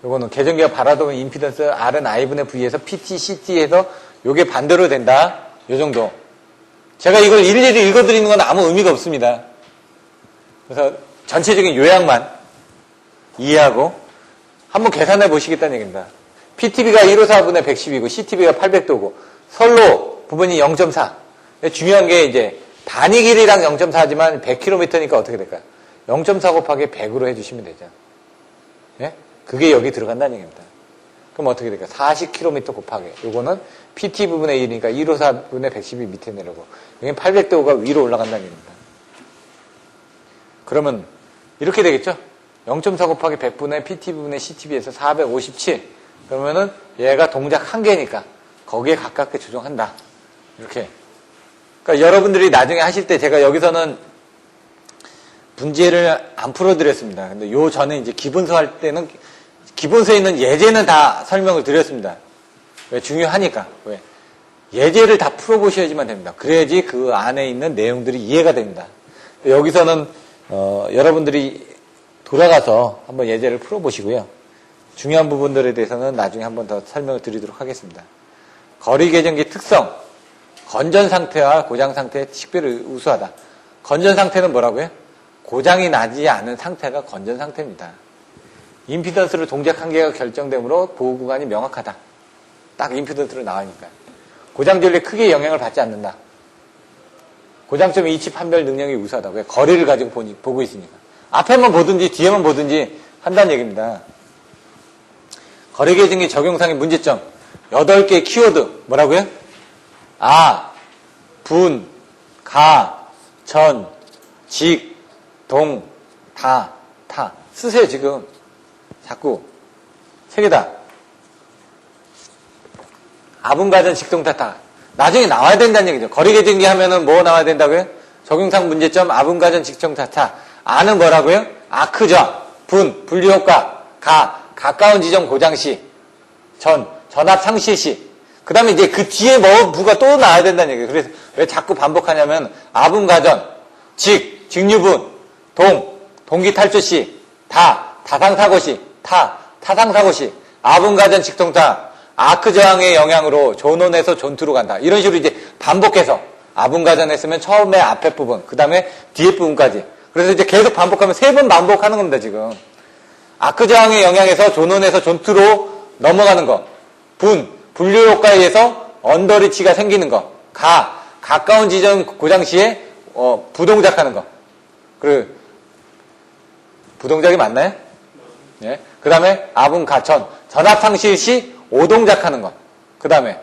요거는 계정기가 바라보는 임피던스 R은 I분의 V에서 PT, CT에서 요게 반대로 된다. 요 정도. 제가 이걸 일일이 읽어드리는 건 아무 의미가 없습니다. 그래서 전체적인 요약만 이해하고 한번 계산해 보시겠다는 얘기입니다. PTB가 154분의 110이고 CTB가 800도고 선로 부분이 0.4. 중요한 게 이제 단위 길이랑 0.4지만 100km니까 어떻게 될까요? 0.4 곱하기 100으로 해주시면 되죠. 예? 그게 여기 들어간다는 얘기입니다. 그럼 어떻게 될까요? 40km 곱하기. 요거는 PT 부분의 1이니까 154분의 110이 밑에 내려오고 여기는 800도가 위로 올라간다는 얘기입니다. 그러면 이렇게 되겠죠? 0.4 곱하기 100분의 PT 부분의 CTB에서 457. 그러면은 얘가 동작 한 개니까 거기에 가깝게 조정한다. 이렇게. 그러니까 여러분들이 나중에 하실 때 제가 여기서는 문제를 안 풀어드렸습니다. 근데 요 전에 이제 기본서 할 때는 기본서에 있는 예제는 다 설명을 드렸습니다. 왜? 중요하니까. 왜? 예제를 다 풀어보셔야지만 됩니다. 그래야지 그 안에 있는 내용들이 이해가 됩니다. 여기서는 여러분들이 돌아가서 한번 예제를 풀어보시고요. 중요한 부분들에 대해서는 나중에 한번 더 설명을 드리도록 하겠습니다. 거리 계정기 특성, 건전 상태와 고장 상태의 식별을 우수하다. 건전 상태는 뭐라고요? 고장이 나지 않은 상태가 건전 상태입니다. 임피던스를 동작 한계가 결정되므로 보호 구간이 명확하다. 딱 임피던스로 나가니까. 고장 전류에 크게 영향을 받지 않는다. 고장점 이치 판별 능력이 우수하다. 왜? 거리를 가지고 보고 있으니까. 앞에만 보든지 뒤에만 보든지 한다는 얘기입니다. 거리 계정기 적용상의 문제점. 8개의 키워드. 뭐라고요? 아, 분, 가, 전, 직, 동, 다, 타. 쓰세요, 지금. 자꾸. 3개다. 아분가전, 직동, 타. 나중에 나와야 된다는 얘기죠. 거리 계정기 하면은 뭐 나와야 된다고요? 적용상 문제점, 아분가전, 직종, 타. 아는 뭐라고요? 아크저, 분, 분류효과, 가, 가까운 지점 고장시, 전, 전압 상실시. 그 다음에 이제 그 뒤에 뭐가 또 나와야 된다는 얘기예요. 그래서 왜 자꾸 반복하냐면, 아분가전, 직, 직류분, 동, 동기탈주시, 다, 다상사고시, 타, 타상사고시, 아분가전, 직통타, 아크저항의 영향으로 존온에서 존투로 간다. 이런 식으로 이제 반복해서, 아분가전 했으면 처음에 앞에 부분, 그 다음에 뒤에 부분까지. 그래서 이제 계속 반복하면 3번 반복하는 겁니다, 지금. 아크저항의 영향에서 존온에서 존투로 넘어가는 거. 분류효과에 의해서 언더리치가 생기는 거. 가까운 지점 고장 시에, 부동작하는 거. 그리고, 부동작이 맞나요? 예. 그 다음에, 아분가전. 전압 상실 시 오동작하는 것. 그 다음에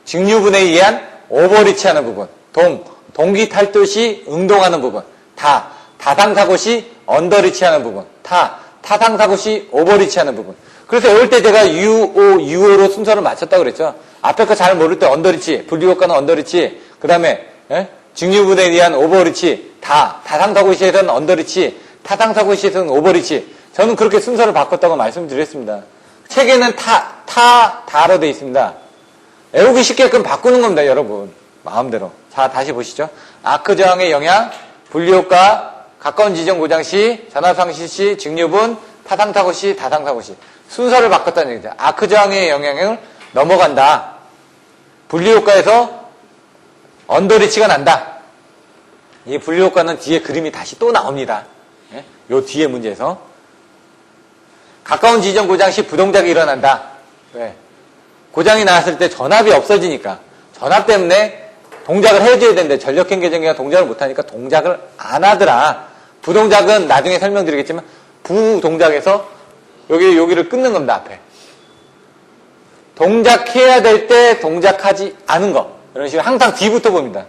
직류분에 의한 오버리치하는 부분. 동기 탈도 시 응동하는 부분. 다상사고 시 언더리치하는 부분. 타상사고 시 오버리치하는 부분. 그래서 이럴 때 제가 UO로 순서를 맞췄다고 그랬죠. 앞에 거 잘 모를 때 언더리치, 분류효과는 언더리치, 그 다음에 직류분에 의한 오버리치, 다상사고 시에서는 언더리치, 타상사고 시에서는 오버리치. 저는 그렇게 순서를 바꿨다고 말씀드렸습니다. 책에는 다로 되어 있습니다. 외우기 쉽게끔 바꾸는 겁니다, 여러분. 마음대로. 자, 다시 보시죠. 아크저항의 영향, 분류효과, 가까운 지점 고장 시, 전압상실 시, 직류분, 타상사고 시, 다상사고 시. 순서를 바꿨다는 얘기죠. 아크저항의 영향을 넘어간다. 분류효과에서 언더리치가 난다. 이 분류효과는 뒤에 그림이 다시 또 나옵니다. 예? 요 뒤에 문제에서. 가까운 지점 고장 시 부동작이 일어난다. 왜? 고장이 나왔을 때 전압이 없어지니까 전압 때문에 동작을 해줘야 되는데 전력행계전기가 동작을 못하니까 동작을 안 하더라. 부동작은 나중에 설명드리겠지만 부동작에서 여기를 끊는 겁니다. 앞에. 동작해야 될 때 동작하지 않은 거. 이런 식으로 항상 뒤부터 봅니다.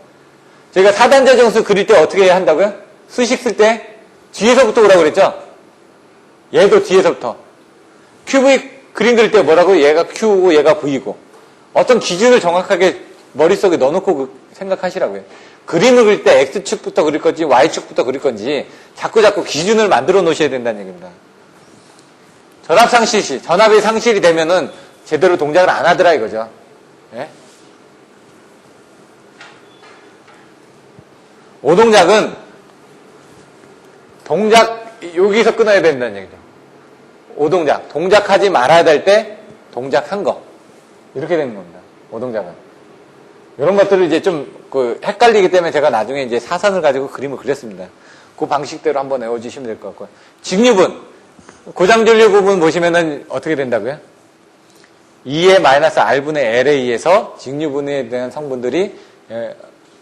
저희가 4단자 정수 그릴 때 어떻게 해야 한다고요? 수식 쓸 때 뒤에서부터 오라고 그랬죠? 얘도 뒤에서부터. QV 그림 그릴 때 뭐라고? 얘가 Q고 얘가 V고. 어떤 기준을 정확하게 머릿속에 넣어놓고 생각하시라고요. 그림을 그릴 때 X축부터 그릴 건지 Y축부터 그릴 건지 자꾸 기준을 만들어 놓으셔야 된다는 얘기입니다. 전압 상실 시, 전압이 상실이 되면은 제대로 동작을 안 하더라 이거죠. 예? 오동작은 동작 여기서 끊어야 된다는 얘기죠. 오동작, 동작하지 말아야 될 때 동작한 거 이렇게 되는 겁니다. 오동작은 이런 것들을 이제 좀 헷갈리기 때문에 제가 나중에 이제 사선을 가지고 그림을 그렸습니다. 그 방식대로 한번 외워주시면 될 것 같고요. 직류분 고장전류 부분 보시면은 어떻게 된다고요? 2의 마이너스 R분의 L에 의해서 직류분에 대한 성분들이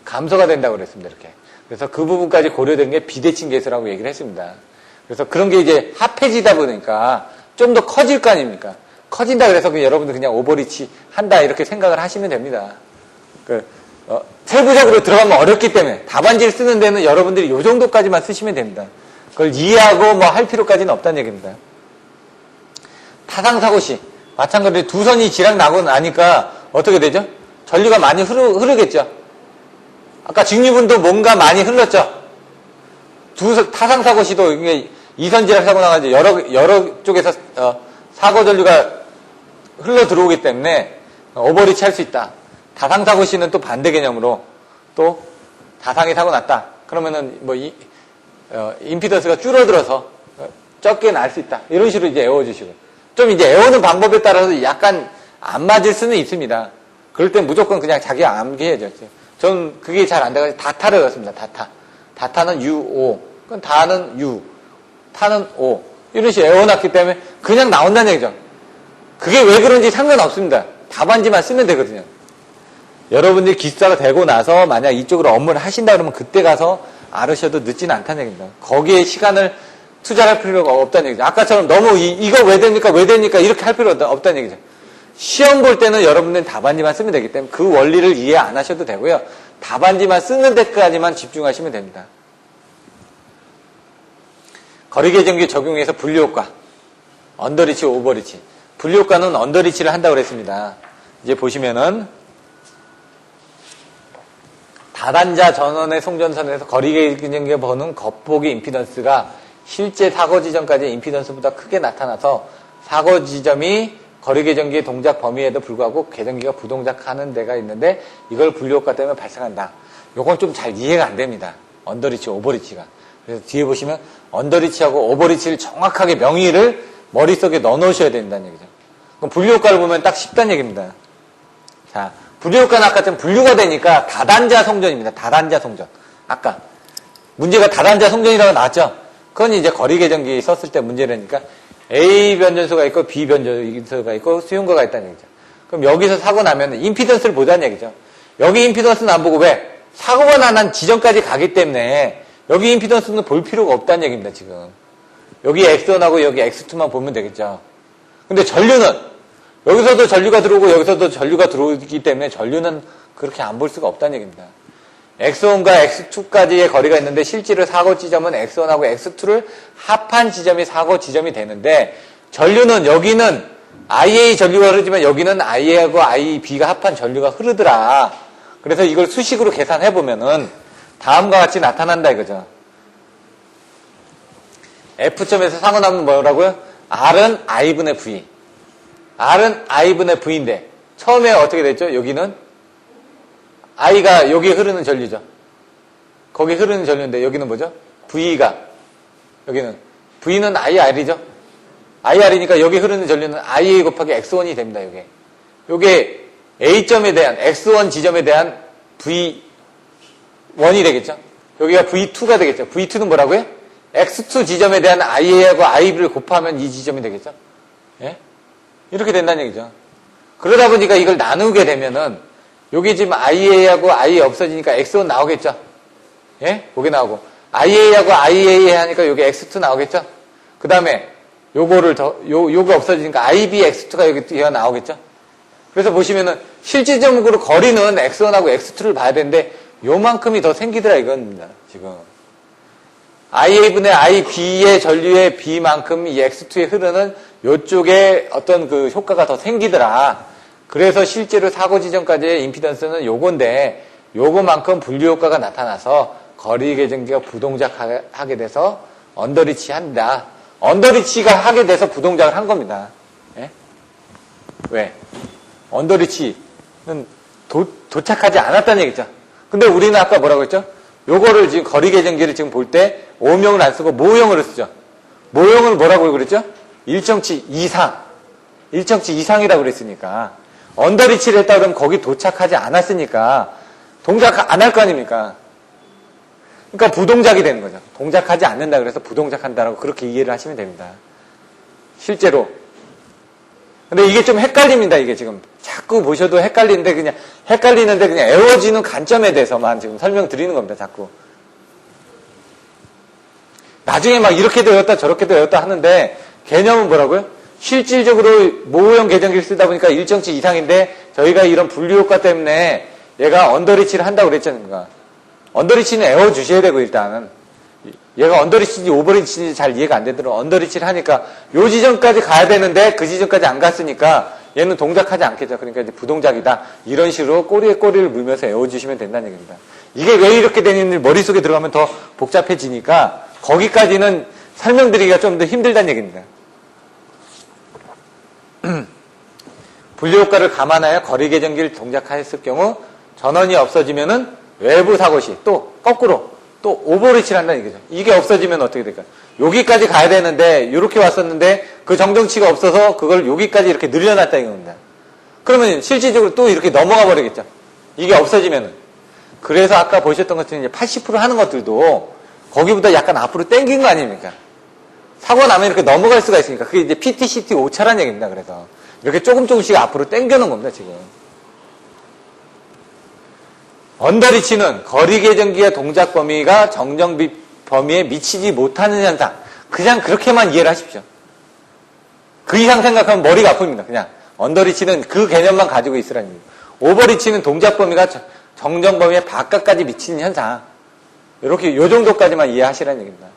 감소가 된다고 그랬습니다. 이렇게. 그래서 그 부분까지 고려된 게 비대칭 계수라고 얘기를 했습니다. 그래서 그런 게 이제 합해지다 보니까 좀 더 커질 거 아닙니까? 커진다 그래서 여러분들 그냥 오버리치 한다 이렇게 생각을 하시면 됩니다. 세부적으로 들어가면 어렵기 때문에 답안지를 쓰는 데는 여러분들이 이 정도까지만 쓰시면 됩니다. 그걸 이해하고 뭐 할 필요까지는 없다는 얘기입니다. 타상사고 시 마찬가지로 두 선이 지락 나고 나니까 어떻게 되죠? 전류가 많이 흐르겠죠. 아까 직류분도 뭔가 많이 흘렀죠. 타상사고 시도 이선 지락 사고 나가지고 여러 쪽에서 사고 전류가 흘러 들어오기 때문에 오버리치 할 수 있다. 다상사고 시는 또 반대 개념으로 또 다상이 사고 났다. 그러면은 뭐 임피던스가 줄어들어서 적게 날 수 있다. 이런 식으로 이제 애워주시고. 좀 이제 애우는 방법에 따라서 약간 안 맞을 수는 있습니다. 그럴 땐 무조건 그냥 자기가 암기해야죠. 전 그게 잘 안 돼가지고 다타를 넣었습니다. 다타. 다타는 UO. 그건 다는 U. 타는 O. 이런 식으로 애워놨기 때문에 그냥 나온다는 얘기죠. 그게 왜 그런지 상관없습니다. 답안지만 쓰면 되거든요. 여러분들이 기숙사가 되고 나서 만약 이쪽으로 업무를 하신다 그러면 그때 가서 알으셔도 늦지는 않다는 얘기입니다. 거기에 시간을 투자할 필요가 없다는 얘기죠. 아까처럼 너무 이거 왜 됩니까? 왜 됩니까? 이렇게 할 필요 없다는 얘기죠. 시험 볼 때는 여러분들은 답안지만 쓰면 되기 때문에 그 원리를 이해 안 하셔도 되고요. 답안지만 쓰는 데까지만 집중하시면 됩니다. 거리계정기 적용해서 분류효과. 언더리치, 오버리치. 분류효과는 언더리치를 한다고 그랬습니다. 이제 보시면은 다단자 전원의 송전선에서 거리계정기에 보는 겉보기 임피던스가 실제 사고 지점까지의 임피던스보다 크게 나타나서 사고 지점이 거리계정기의 동작 범위에도 불구하고 계정기가 부동작하는 데가 있는데 이걸 분류효과 때문에 발생한다. 요건 좀 잘 이해가 안 됩니다. 언더리치, 오버리치가. 그래서 뒤에 보시면 언더리치하고 오버리치를 정확하게 명의를 머릿속에 넣어놓으셔야 된다는 얘기죠. 그럼 분류효과를 보면 딱 쉽다는 얘기입니다. 자, 분류효과는 아까 좀 분류가 되니까 다단자 송전입니다. 다단자 송전. 아까 문제가 다단자 송전이라고 나왔죠? 그건 이제 거리계정기 썼을 때 문제라니까 A 변전소가 있고 B 변전소가 있고 수용과가 있다는 얘기죠. 그럼 여기서 사고 나면 임피던스를 보자는 얘기죠. 여기 임피던스는 안 보고 왜? 사고가 난 지점까지 가기 때문에 여기 임피던스는 볼 필요가 없다는 얘기입니다, 지금. 여기 X1하고 여기 X2만 보면 되겠죠. 근데 전류는 여기서도 전류가 들어오고 여기서도 전류가 들어오기 때문에 전류는 그렇게 안 볼 수가 없다는 얘기입니다. X1과 X2까지의 거리가 있는데 실제로 사고 지점은 X1하고 X2를 합한 지점이 사고 지점이 되는데 전류는 여기는 IA 전류가 흐르지만 여기는 IA하고 IB가 합한 전류가 흐르더라. 그래서 이걸 수식으로 계산해보면은 다음과 같이 나타난다 이거죠. F점에서 사고 나면 뭐라고요? R은 I분의 V. R은 I분의 V인데 처음에 어떻게 됐죠? 여기는 I가 여기 흐르는 전류죠. 거기 흐르는 전류인데 여기는 뭐죠? V가 여기는 V는 IR이죠. IR이니까 여기 흐르는 전류는 IA 곱하기 X1이 됩니다. 요게 A점에 대한 X1 지점에 대한 V1이 되겠죠. 여기가 V2가 되겠죠. V2는 뭐라고요? X2 지점에 대한 IA하고 IB를 곱하면 이 지점이 되겠죠. 예? 이렇게 된다는 얘기죠. 그러다 보니까 이걸 나누게 되면은 여기 지금 IA하고 IA 없어지니까 X1 나오겠죠? 예? 그게 나오고 IA하고 IA 하니까 여기 X2 나오겠죠? 그 다음에 요거 없어지니까 IB, X2가 여기가 나오겠죠? 그래서 보시면은 실질적으로 거리는 X1하고 X2를 봐야 되는데 요만큼이 더 생기더라 이겁니다. 지금 IA분의 IB의 전류의 B만큼 이 X2에 흐르는 요쪽에 어떤 그 효과가 더 생기더라. 그래서 실제로 사고 지점까지의 임피던스는 요건데 요거만큼 분류 효과가 나타나서 거리 계정기가 부동작하게 돼서 언더리치 한다. 언더리치가 하게 돼서 부동작을 한 겁니다. 예? 왜? 언더리치는 도착하지 않았다는 얘기죠. 근데 우리는 아까 뭐라고 했죠? 요거를 지금 거리 계정기를 지금 볼 때 오음형을 안 쓰고 모형을 쓰죠. 모형을 뭐라고 그랬죠? 일정치 이상. 일정치 이상이라고 그랬으니까. 언더리치를 했다 그러면 거기 도착하지 않았으니까 동작 안 할 거 아닙니까? 그러니까 부동작이 되는 거죠. 동작하지 않는다 그래서 부동작한다라고 그렇게 이해를 하시면 됩니다. 실제로. 근데 이게 좀 헷갈립니다. 이게 지금 자꾸 보셔도 헷갈리는데 그냥 애워지는 관점에 대해서만 지금 설명드리는 겁니다. 자꾸. 나중에 막 이렇게도 외웠다 저렇게도 외웠다 하는데 개념은 뭐라고요? 실질적으로 모형 계정기를 쓰다 보니까 일정치 이상인데 저희가 이런 분류 효과 때문에 얘가 언더리치를 한다고 그랬잖아요. 언더리치는 애워주셔야 되고 일단은 얘가 언더리치인지 오버리치인지 잘 이해가 안 되도록 언더리치를 하니까 요 지점까지 가야 되는데 그 지점까지 안 갔으니까 얘는 동작하지 않겠죠. 그러니까 이제 부동작이다. 이런 식으로 꼬리에 꼬리를 물면서 애워주시면 된다는 얘기입니다. 이게 왜 이렇게 되는지 머릿속에 들어가면 더 복잡해지니까 거기까지는 설명드리기가 좀 더 힘들다는 얘기입니다. 분류 효과를 감안하여 거리 계정기를 동작하였을 경우 전원이 없어지면은 외부 사고시 또 거꾸로 또 오버리치를 한다는 얘기죠. 이게 없어지면 어떻게 될까요? 여기까지 가야 되는데 이렇게 왔었는데 그 정정치가 없어서 그걸 여기까지 이렇게 늘려놨다는 겁니다. 그러면 실질적으로 또 이렇게 넘어가 버리겠죠. 이게 없어지면은. 그래서 아까 보셨던 것처럼 이제 80% 하는 것들도 거기보다 약간 앞으로 당긴 거 아닙니까? 사고 나면 이렇게 넘어갈 수가 있으니까 그게 이제 PTCT 오차라는 얘기입니다. 그래서 이렇게 조금씩 앞으로 당겨놓은 겁니다. 지금. 언더리치는 거리 계정기의 동작 범위가 정정 범위에 미치지 못하는 현상. 그냥 그렇게만 이해를 하십시오. 그 이상 생각하면 머리가 아픕니다. 그냥 언더리치는 그 개념만 가지고 있으라는 얘기입니다. 오버리치는 동작 범위가 정정 범위의 바깥까지 미치는 현상. 이렇게 요 정도까지만 이해하시라는 얘기입니다.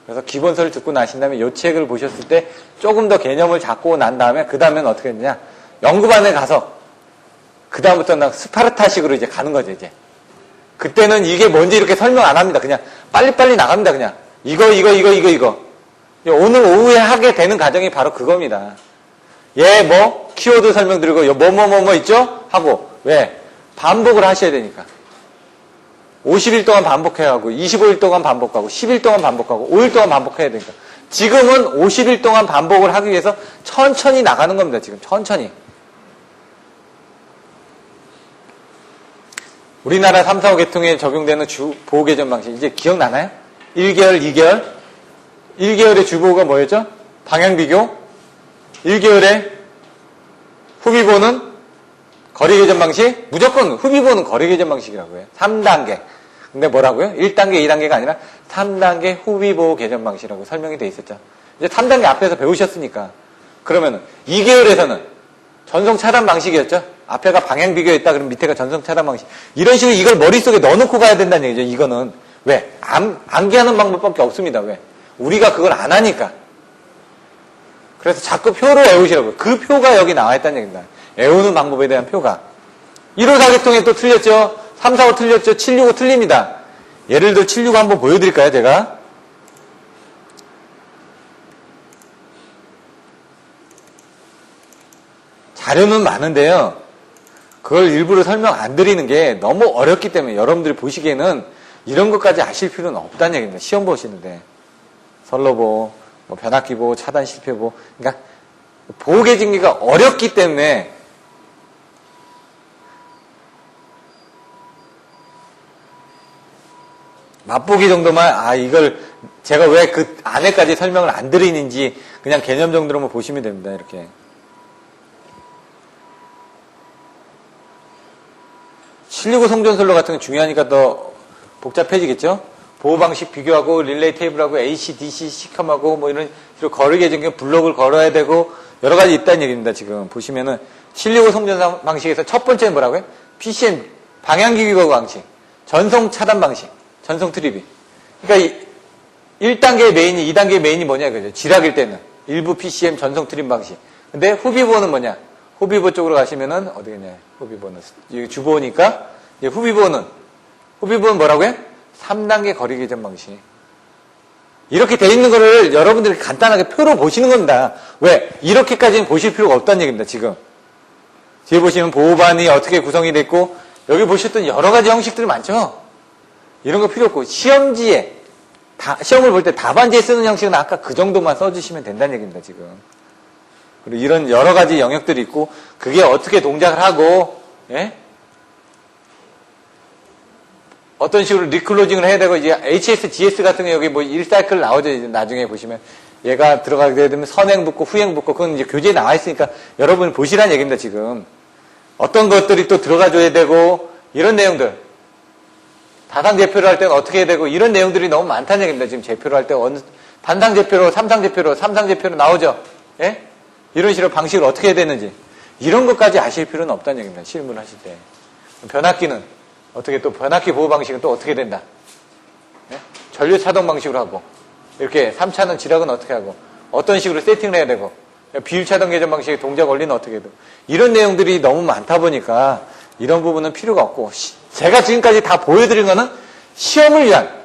그래서 기본서를 듣고 나신 다음에 이 책을 보셨을 때 조금 더 개념을 잡고 난 다음에 그 다음에는 어떻게 했느냐? 연구반에 가서 그 다음부터는 스파르타식으로 이제 가는 거죠, 이제. 그때는 이게 뭔지 이렇게 설명 안 합니다. 그냥 빨리빨리 나갑니다, 그냥. 이거. 오늘 오후에 하게 되는 과정이 바로 그겁니다. 키워드 설명드리고, 뭐 있죠? 하고. 왜? 반복을 하셔야 되니까. 50일 동안 반복해야 하고, 25일 동안 반복하고, 10일 동안 반복하고, 5일 동안 반복해야 되니까. 지금은 50일 동안 반복을 하기 위해서 천천히 나가는 겁니다, 지금. 천천히. 우리나라 3, 4, 5 계통에 적용되는 보호개전 방식. 이제 기억나나요? 1개월, 2개월. 1개월의 주보호가 뭐였죠? 방향비교. 1개월의 후비보는 거리개전 방식. 무조건 후비보는 거리개전 방식이라고 해요. 3단계. 근데 뭐라고요? 1단계, 2단계가 아니라 3단계 후비보호 개전 방식이라고 설명이 돼 있었죠. 이제 3단계 앞에서 배우셨으니까. 그러면 2개월에서는 전송 차단 방식이었죠. 앞에가 방향 비교였다 그러면 밑에가 전송 차단 방식. 이런 식으로 이걸 머릿속에 넣어놓고 가야 된다는 얘기죠. 이거는. 왜? 암기하는 방법밖에 없습니다. 왜? 우리가 그걸 안 하니까. 그래서 자꾸 표로 외우시라고요. 그 표가 여기 나와 있다는 얘기입니다. 외우는 방법에 대한 표가. 1호 사계통에 또 틀렸죠. 3, 4, 5 틀렸죠. 7, 6, 5 틀립니다. 예를 들어 7, 6, 5 한번 보여드릴까요, 제가? 자료는 많은데요. 그걸 일부러 설명 안 드리는 게 너무 어렵기 때문에 여러분들이 보시기에는 이런 것까지 아실 필요는 없다는 얘기입니다. 시험 보시는데. 선로보, 변압기보, 차단 실패보. 그러니까 보호계진기가 어렵기 때문에 맛보기 정도만 이걸 제가 왜 그 안에까지 설명을 안 드리는지 그냥 개념 정도로만 보시면 됩니다. 이렇게. 765 송전선로 같은 건 중요하니까 더 복잡해지겠죠? 보호 방식 비교하고 릴레이 테이블하고 AC, DC, 시컴하고 뭐 이런 식으로 거르게 전경 블록을 걸어야 되고 여러 가지 있다는 얘기입니다. 지금 보시면은 765 송전선 방식에서 첫 번째는 뭐라고요? PCM 방향기 기거 방식, 전송 차단 방식, 전송 트리비. 그러니까 1단계 메인이 2단계 메인이 뭐냐 그죠? 지락일 때는 일부 PCM 전송 트림 방식. 근데 후비보는 뭐냐? 후비보 쪽으로 가시면은 어디겠냐? 후비보는 주보니까 이제 후비보는 뭐라고요? 3단계 거리 계전 방식. 이렇게 돼 있는 거를 여러분들이 간단하게 표로 보시는 겁니다. 왜? 이렇게까지는 보실 필요가 없다는 얘기입니다. 지금 뒤에 보시면 보호반이 어떻게 구성이 됐고 여기 보셨던 여러 가지 형식들이 많죠. 이런 거 필요 없고 시험지에 시험을 볼 때 답안지에 쓰는 형식은 아까 그 정도만 써주시면 된다는 얘기입니다. 지금. 그리고 이런 여러 가지 영역들이 있고 그게 어떻게 동작을 하고 예? 어떤 식으로 리클로징을 해야 되고 이제 HS, GS 같은 게 여기 뭐 1사이클 나오죠. 이제 나중에 보시면 얘가 들어가게 되면 선행 붙고 후행 붙고 그건 이제 교재에 나와 있으니까 여러분 보시라는 얘기입니다. 지금 어떤 것들이 또 들어가줘야 되고 이런 내용들 다상 제표를 할 때는 어떻게 해야 되고 이런 내용들이 너무 많다는 얘기입니다. 지금 제표를 할 때 단상 제표로, 삼상 제표로, 삼상 제표로 나오죠. 예? 이런 식으로 방식을 어떻게 해야 되는지 이런 것까지 아실 필요는 없다는 얘기입니다. 실무를 하실 때. 변압기는 어떻게 또 변압기 보호 방식은 또 어떻게 된다. 예? 전류 차동 방식으로 하고 이렇게 3차는 지락은 어떻게 하고 어떤 식으로 세팅을 해야 되고 비율 차동 계전 방식의 동작 원리는 어떻게 되고 이런 내용들이 너무 많다 보니까 이런 부분은 필요가 없고 제가 지금까지 다 보여드린 거는 시험을 위한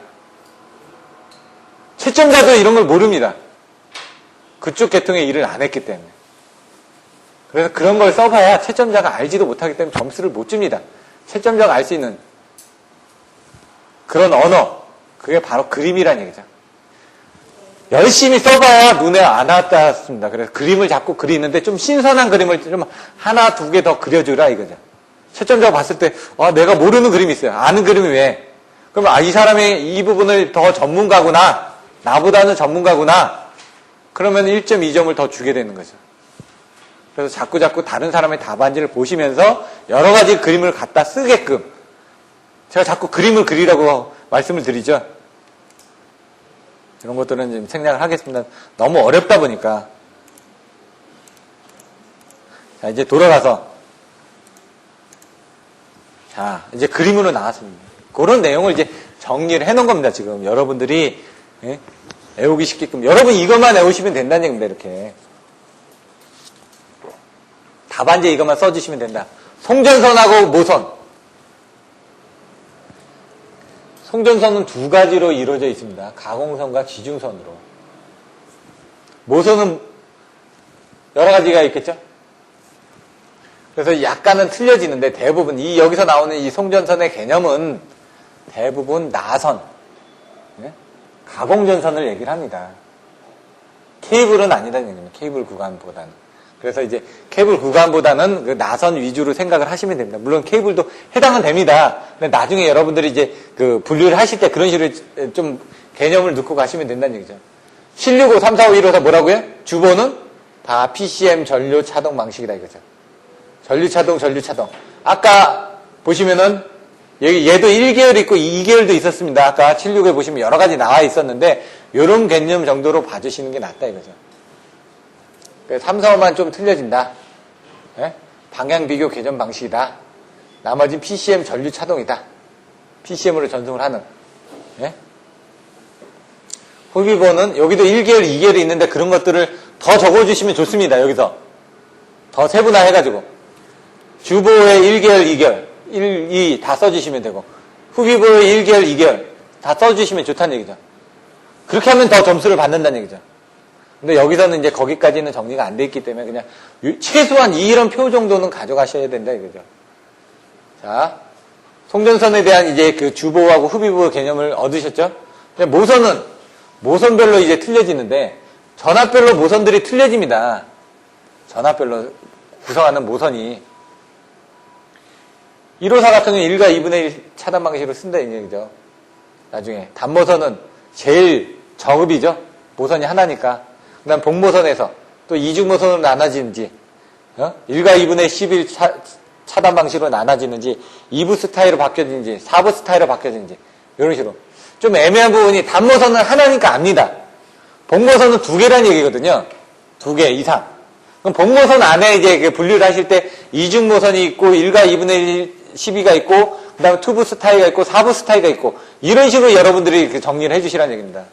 채점자도 이런 걸 모릅니다. 그쪽 계통의 일을 안 했기 때문에. 그래서 그런 걸 써봐야 채점자가 알지도 못하기 때문에 점수를 못 줍니다. 채점자가 알 수 있는 그런 언어, 그게 바로 그림이란 얘기죠. 열심히 써봐야 눈에 안 왔습니다. 그래서 그림을 자꾸 그리는데 좀 신선한 그림을 좀 하나, 두 개 더 그려주라 이거죠. 채점자가 봤을 때 내가 모르는 그림이 있어요. 아는 그림이 왜? 그러면 이 사람이 이 부분을 더 전문가구나. 나보다는 전문가구나. 그러면 1.2점을 더 주게 되는 거죠. 그래서 자꾸 다른 사람의 답안지를 보시면서 여러 가지 그림을 갖다 쓰게끔 제가 자꾸 그림을 그리라고 말씀을 드리죠. 이런 것들은 좀 생략을 하겠습니다. 너무 어렵다 보니까. 자, 이제 돌아가서 자, 이제 그림으로 나왔습니다. 그런 내용을 이제 정리를 해놓은 겁니다. 지금 여러분들이 외우기 쉽게끔 여러분 이것만 외우시면 된다는 얘기입니다. 이렇게 답안지 이것만 써주시면 된다. 송전선하고 모선. 송전선은 두 가지로 이루어져 있습니다. 가공선과 지중선으로. 모선은 여러 가지가 있겠죠? 그래서 약간은 틀려지는데 대부분 여기서 나오는 이 송전선의 개념은 대부분 나선, 가공전선을 얘기를 합니다. 케이블은 아니다는 얘기입니다. 케이블 구간보다는. 그래서 이제 케이블 구간보다는 그 나선 위주로 생각을 하시면 됩니다. 물론 케이블도 해당은 됩니다. 근데 나중에 여러분들이 이제 그 분류를 하실 때 그런 식으로 좀 개념을 넣고 가시면 된다는 얘기죠. 765, 345, 154 뭐라고요? 주보는 다 PCM 전류 차동 방식이다 이거죠. 전류 차동. 아까 보시면은 여기 얘도 1계열 있고 2계열도 있었습니다. 아까 76에 보시면 여러 가지 나와 있었는데 이런 개념 정도로 봐주시는 게 낫다 이거죠. 3, 4호만 좀 틀려진다. 방향 비교 개전 방식이다. 나머지는 PCM 전류 차동이다. PCM으로 전송을 하는. 후비보는 여기도 1계열, 2계열이 있는데 그런 것들을 더 적어주시면 좋습니다. 여기서. 더 세분화해가지고. 주보의 1계열, 2계열, 1, 2 다 써주시면 되고 후비보의 1계열, 2계열 다 써주시면 좋다는 얘기죠. 그렇게 하면 더 점수를 받는다는 얘기죠. 근데 여기서는 이제 거기까지는 정리가 안 돼 있기 때문에 그냥 최소한 이런 표 정도는 가져가셔야 된다 이거죠. 자, 송전선에 대한 이제 그 주보하고 후비보 개념을 얻으셨죠? 모선은 모선별로 이제 틀려지는데 전압별로 모선들이 틀려집니다. 전압별로 구성하는 모선이 154 같은 경우는 1과 2분의 1 차단 방식으로 쓴다 이 얘기죠. 나중에 단모선은 제일 저급이죠. 모선이 하나니까. 그 다음 복모선에서 또 이중모선으로 나눠지는지 1과 2분의 11 차단 방식으로 나눠지는지 2부 스타일로 바뀌어지는지 4부 스타일로 바뀌어지는지 이런 식으로 좀 애매한 부분이 단모선은 하나니까 압니다. 복모선은 2개라는 얘기거든요. 2개 이상. 그럼 복모선 안에 이제 분류를 하실 때 이중모선이 있고 1과 2분의 1 12가 있고 그 다음에 2부 스타일가 있고 4부 스타일가 있고 이런 식으로 여러분들이 정리를 해주시라는 얘기입니다.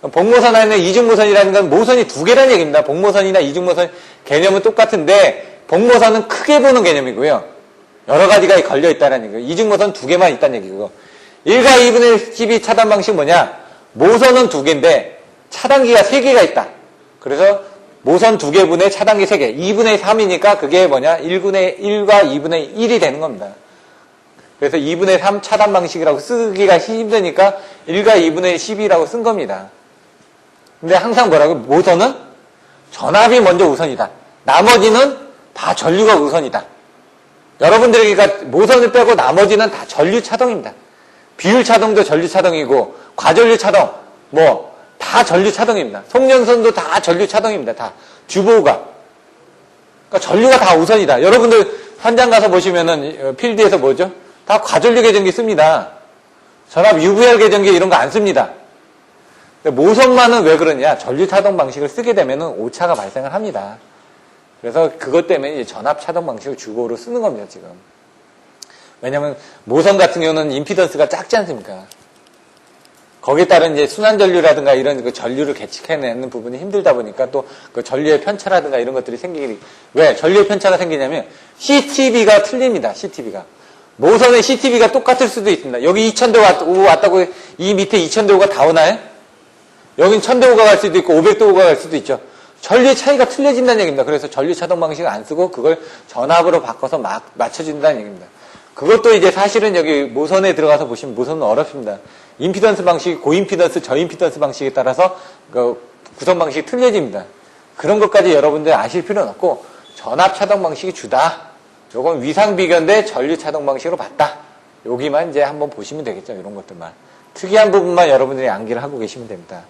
복모선 안에는 이중모선이라는 건 모선이 2개라는 얘기입니다. 복모선이나 이중모선 개념은 똑같은데 복모선은 크게 보는 개념이고요. 여러 가지가 걸려있다는 얘기고 이중모선 2개만 있다는 얘기고 1과 2분의 12 차단 방식 뭐냐? 모선은 2개인데 차단기가 3개가 있다. 그래서 모선 2개분의 차단기 3개 2분의 3이니까 그게 뭐냐? 1과 2분의 1이 되는 겁니다. 그래서 2분의 3 차단 방식이라고 쓰기가 힘드니까 1과 2분의 12라고 쓴 겁니다. 근데 항상 뭐라고? 모선은 전압이 먼저 우선이다. 나머지는 다 전류가 우선이다. 여러분들이 그러니까 모선을 빼고 나머지는 다 전류 차동입니다. 비율 차동도 전류 차동이고 과전류 차동 뭐 다 전류 차동입니다. 송년선도 다 전류 차동입니다. 다 주보가. 그러니까 전류가 다 우선이다. 여러분들 현장 가서 보시면은 필드에서 뭐죠? 다 과전류 계정기 씁니다. 전압 UVR 계정기 이런 거 안 씁니다. 모선만은 왜 그러냐? 전류 차동 방식을 쓰게 되면은 오차가 발생을 합니다. 그래서 그것 때문에 이제 전압 차동 방식을 주보로 쓰는 겁니다, 지금. 왜냐면 모선 같은 경우는 임피던스가 작지 않습니까? 거기에 따른 이제 순환전류라든가 이런 그 전류를 계측해내는 부분이 힘들다 보니까 또 그 전류의 편차라든가 이런 것들이 생기기, 왜? 전류의 편차가 생기냐면 CTB가 틀립니다, CTB가. 모선의 CTB가 똑같을 수도 있습니다. 여기 2000도 왔다고 이 밑에 2000도가 다 오나요? 여긴 1000도가 갈 수도 있고 500도가 갈 수도 있죠. 전류의 차이가 틀려진다는 얘기입니다. 그래서 전류 차동 방식을 안 쓰고 그걸 전압으로 바꿔서 맞춰준다는 얘기입니다. 그것도 이제 사실은 여기 모선에 들어가서 보시면 모선은 어렵습니다. 임피던스 방식, 고임피던스, 저임피던스 방식에 따라서 그 구성 방식이 틀려집니다. 그런 것까지 여러분들 아실 필요는 없고 전압 차동 방식이 주다. 요건 위상 비교인데 전류 차동 방식으로 봤다. 여기만 이제 한번 보시면 되겠죠. 이런 것들만. 특이한 부분만 여러분들이 암기를 하고 계시면 됩니다.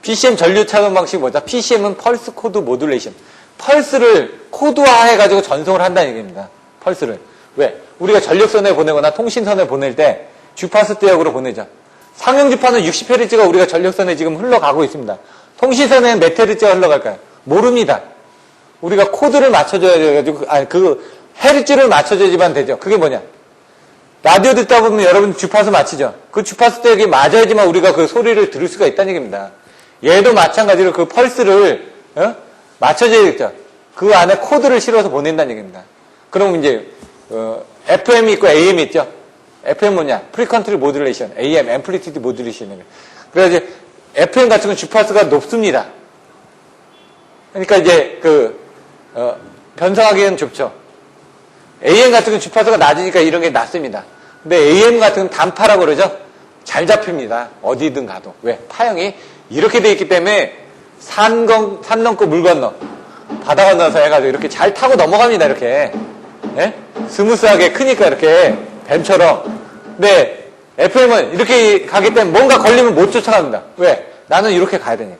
PCM 전류 차동 방식이 뭐다? PCM은 펄스 코드 모듈레이션. 펄스를 코드화해가지고 전송을 한다는 얘기입니다. 펄스를. 왜? 우리가 전력선에 보내거나 통신선에 보낼 때 주파수 대역으로 보내죠. 상용 주파는 60Hz가 우리가 전력선에 지금 흘러가고 있습니다. 통신선에는 몇 Hz가 흘러갈까요? 모릅니다. 우리가 코드를 맞춰줘야 돼가지고, 그 헤르츠를 맞춰줘야지만 되죠. 그게 뭐냐? 라디오 듣다 보면 여러분 주파수 맞히죠? 그 주파수 대역이 맞아야지만 우리가 그 소리를 들을 수가 있다는 얘기입니다. 얘도 마찬가지로 그 펄스를, 맞춰줘야겠죠? 그 안에 코드를 실어서 보낸다는 얘기입니다. 그럼 이제, FM이 있고 AM이 있죠? FM 뭐냐? 프리컨트리 모듈레이션, AM, 앰플리티드 모듈레이션. 그래서 이제 FM 같은 건 주파수가 높습니다. 그러니까 이제 변성하기는 좁죠. AM 같은 건 주파수가 낮으니까 이런 게 낮습니다. 근데 AM 같은 건 단파라고 그러죠? 잘 잡힙니다. 어디든 가도. 왜? 파형이 이렇게 돼 있기 때문에 산 넘고 물 건너, 바다 건너서 해가지고 이렇게 잘 타고 넘어갑니다. 이렇게. 예? 스무스하게 크니까 이렇게 뱀처럼. 근데 FM은 이렇게 가기 때문에 뭔가 걸리면 못 쫓아갑니다. 왜? 나는 이렇게 가야 되니까.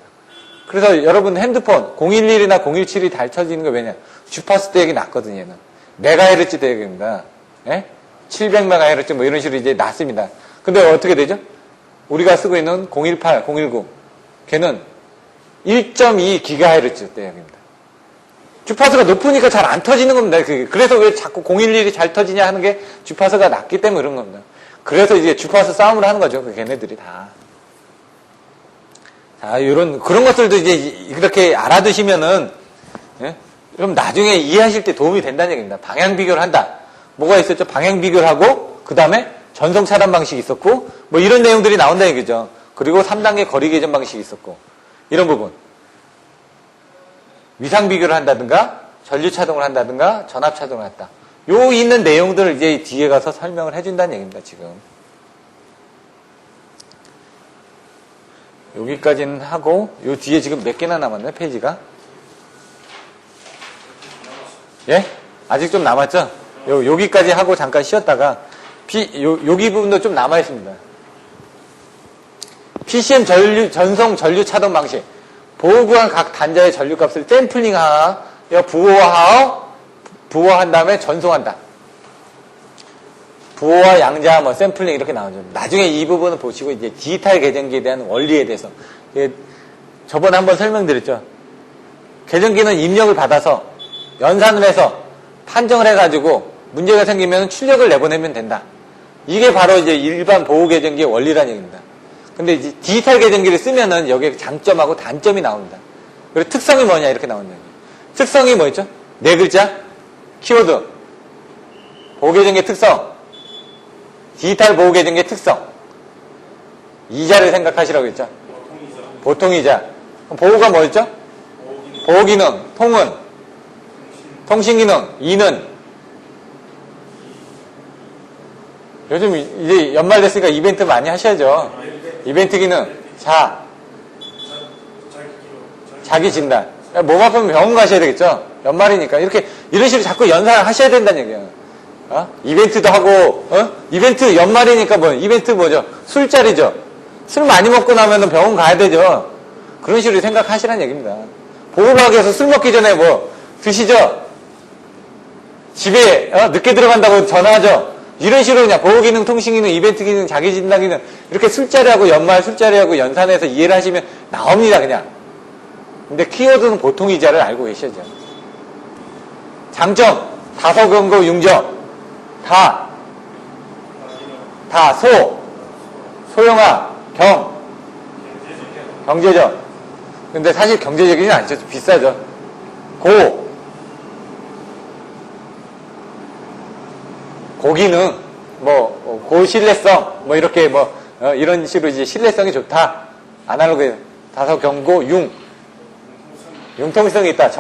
그래서 여러분 핸드폰 011이나 017이 잘 쳐지는 게 왜냐? 주파수 대역이 낮거든요. 얘는. 메가헤르츠 대역입니다. 예? 700메가헤르츠 뭐 이런 식으로 이제 낮습니다. 근데 어떻게 되죠? 우리가 쓰고 있는 018, 019 걔는 1.2 기가헤르츠 대역입니다. 주파수가 높으니까 잘 안 터지는 겁니다. 그래서 왜 자꾸 011이 잘 터지냐 하는 게 주파수가 낮기 때문에 그런 겁니다. 그래서 이제 주파수 싸움을 하는 거죠. 걔네들이 다. 자, 그런 것들도 이제 이렇게 알아두시면은, 예? 그럼 나중에 이해하실 때 도움이 된다는 얘기입니다. 방향 비교를 한다. 뭐가 있었죠? 방향 비교를 하고, 그 다음에 전송 차단 방식이 있었고, 뭐 이런 내용들이 나온다는 얘기죠. 그리고 3단계 거리 개전 방식이 있었고, 이런 부분. 위상 비교를 한다든가, 전류 차동을 한다든가, 전압 차동을 한다. 요 있는 내용들을 이제 뒤에 가서 설명을 해준다는 얘기입니다, 지금. 여기까지는 하고, 요 뒤에 지금 몇 개나 남았네, 페이지가? 예? 아직 좀 남았죠? 여기까지 하고 잠깐 쉬었다가, 여기 부분도 좀 남아있습니다. PCM 전송 전류 차동 방식. 보호구간 각 단자의 전류값을 샘플링하여 부호하여 부호한 다음에 전송한다. 부호와 양자, 뭐 샘플링 이렇게 나오죠. 나중에 이 부분을 보시고 이제 디지털 계정기에 대한 원리에 대해서 저번에 한번 설명드렸죠. 계정기는 입력을 받아서 연산을 해서 판정을 해가지고 문제가 생기면 출력을 내보내면 된다. 이게 바로 이제 일반 보호 계정기의 원리라는 얘기입니다. 근데 이제 디지털 계정기를 쓰면은 여기에 장점하고 단점이 나옵니다. 그리고 특성이 뭐냐 이렇게 나온다. 특성이 뭐였죠? 네 글자 키워드 보호 계정기의 특성, 디지털 보호 계정기의 특성, 이자를 생각하시라고 했죠. 보통이자. 보호가 뭐였죠? 보호 기능, 통은, 통신 기능, 이는. 요즘 이제 연말 됐으니까 이벤트 많이 하셔야죠. 이벤트 기능, 자기 진단. 몸 아프면 병원 가셔야 되겠죠. 연말이니까 이런 식으로 자꾸 연상을 하셔야 된다는 얘기예요. 이벤트도 하고, 이벤트 연말이니까 이벤트 뭐죠? 술자리죠. 술 많이 먹고 나면 병원 가야 되죠. 그런 식으로 생각하시라는 얘기입니다. 보호막에서 술 먹기 전에 드시죠? 집에 늦게 들어간다고 전화하죠? 이런 식으로 그냥 보호기능, 통신기능, 이벤트 기능, 자기 진단 기능 이렇게 술자리하고 연말 술자리하고 연산해서 이해를 하시면 나옵니다 그냥. 근데 키워드는 보통이자를 알고 계셔야죠. 장점, 다소, 경고, 융점 소형화, 경제적. 근데 사실 경제적이진 않죠. 비싸죠. 고기능, 고신뢰성, 이렇게 이런 식으로 이제 신뢰성이 좋다. 아날로그, 다소 경고, 융통성이 있다.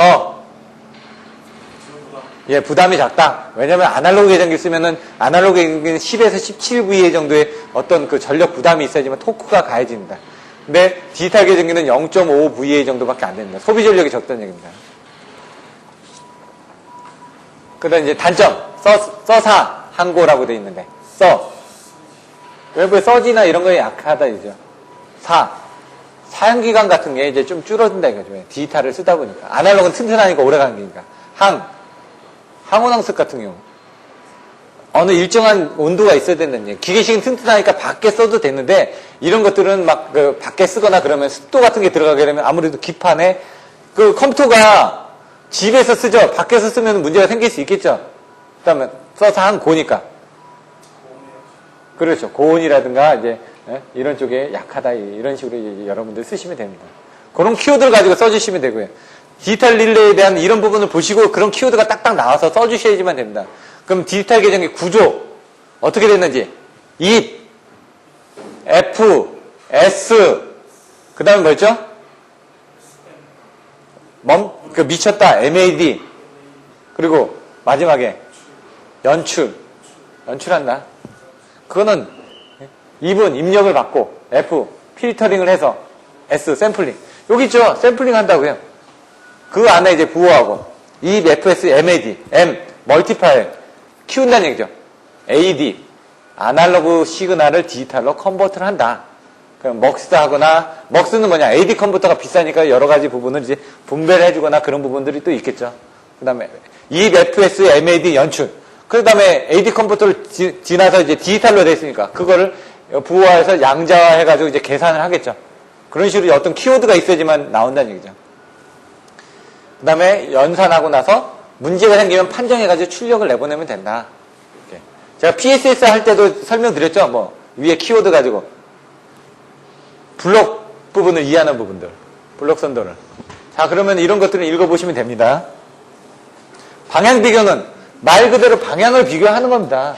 부담이 작다. 왜냐면 아날로그 계정기 쓰면은 아날로그 계정기는 10에서 17VA 정도의 어떤 그 전력 부담이 있어야지만 토크가 가해집니다. 근데 디지털 계정기는 0.5VA 정도밖에 안 됩니다. 소비 전력이 적다는 얘기입니다. 그 다음 이제 단점, 써사, 항고라고 되어 있는데, 외부의 서지나 이런 거에 약하다, 이죠. 사용기간 같은 게 이제 좀 줄어든다 이거죠. 디지털을 쓰다 보니까. 아날로그는 튼튼하니까 오래 가는 게니까. 항온항습 같은 경우. 어느 일정한 온도가 있어야 된다는 얘기. 기계식은 튼튼하니까 밖에 써도 되는데, 이런 것들은 밖에 쓰거나 그러면 습도 같은 게 들어가게 되면 아무래도 기판에, 컴퓨터가 집에서 쓰죠. 밖에서 쓰면 문제가 생길 수 있겠죠. 그 다음에 써서 항고니까. 그렇죠. 고온이라든가, 이제, 이런 쪽에 약하다. 이런 식으로 이제 여러분들 쓰시면 됩니다. 그런 키워드를 가지고 써주시면 되고요. 디지털 릴레이에 대한 이런 부분을 보시고 그런 키워드가 딱딱 나와서 써주셔야지만 됩니다. 그럼 디지털 계정기 구조, 어떻게 됐는지. if, F, S, 그 다음에 뭐였죠? 미쳤다, MAD. 그리고 마지막에 연출한다. 그거는 입은 입력을 받고 F 필터링을 해서 S 샘플링. 여기 있죠. 샘플링 한다고요. 그 안에 이제 부호하고 입 FS MAD M 멀티파일 키운다는 얘기죠. AD 아날로그 시그널을 디지털로 컨버트를 한다. 그럼 먹스 하거나 먹스는 뭐냐? AD 컨버터가 비싸니까 여러 가지 부분을 이제 분배를 해주거나 그런 부분들이 또 있겠죠. 그다음에 입 FS MAD 연출. 그 다음에 AD 컨버터를 지나서 이제 디지털로 됐으니까 그거를 부호화해서 양자화해가지고 이제 계산을 하겠죠. 그런 식으로 어떤 키워드가 있어야지만 나온다는 얘기죠. 그 다음에 연산하고 나서 문제가 생기면 판정해가지고 출력을 내보내면 된다. 이렇게. 제가 PSS 할 때도 설명드렸죠. 위에 키워드 가지고 블록 부분을 이해하는 부분들, 블록 선도를. 자, 그러면 이런 것들을 읽어보시면 됩니다. 방향 비교는 말 그대로 방향을 비교하는 겁니다.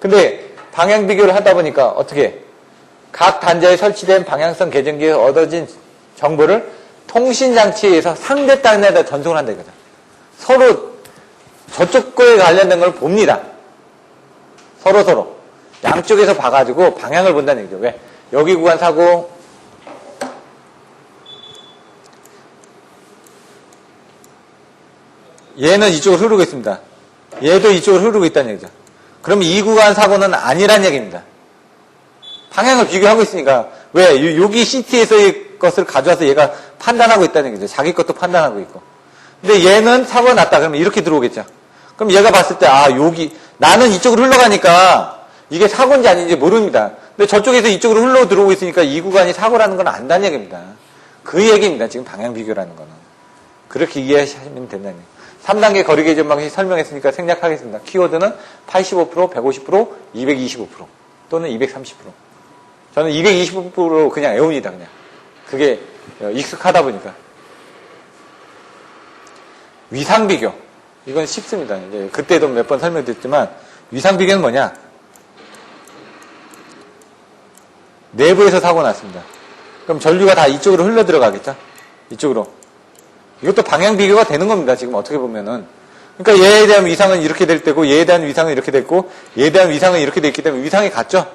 근데 방향 비교를 하다 보니까 어떻게 각 단자에 설치된 방향성 계정기에 얻어진 정보를 통신장치에 의해서 상대 단자에다 전송을 한다 이거죠. 서로 저쪽 거에 관련된 걸 봅니다. 서로 양쪽에서 봐가지고 방향을 본다는 얘기죠. 왜? 여기 구간 사고 얘는 이쪽으로 흐르고 있습니다. 얘도 이쪽으로 흐르고 있다는 얘기죠. 그럼 이 구간 사고는 아니란 얘기입니다. 방향을 비교하고 있으니까. 왜? 여기 CT에서의 것을 가져와서 얘가 판단하고 있다는 얘기죠. 자기 것도 판단하고 있고. 근데 얘는 사고가 났다. 그러면 이렇게 들어오겠죠. 그럼 얘가 봤을 때, 아, 여기, 나는 이쪽으로 흘러가니까 이게 사고인지 아닌지 모릅니다. 근데 저쪽에서 이쪽으로 흘러 들어오고 있으니까 이 구간이 사고라는 건 안다는 얘기입니다. 그 얘기입니다. 지금 방향 비교라는 거는. 그렇게 이해하시면 된다는 얘기예요. 3단계 거리 계전 방식 설명했으니까 생략하겠습니다. 키워드는 85%, 150%, 225% 또는 230%. 저는 220% 그냥 외웁니다. 그냥. 그게 익숙하다 보니까. 위상 비교. 이건 쉽습니다. 이제 그때도 몇 번 설명드렸지만 위상 비교는 뭐냐? 내부에서 사고 났습니다. 그럼 전류가 다 이쪽으로 흘러 들어가겠죠? 이쪽으로. 이것도 방향 비교가 되는 겁니다. 지금 어떻게 보면은. 그러니까 얘에 대한 위상은 이렇게 될 때고 얘에 대한 위상은 이렇게 됐고 얘에 대한 위상은 이렇게 됐기 때문에 위상이 같죠?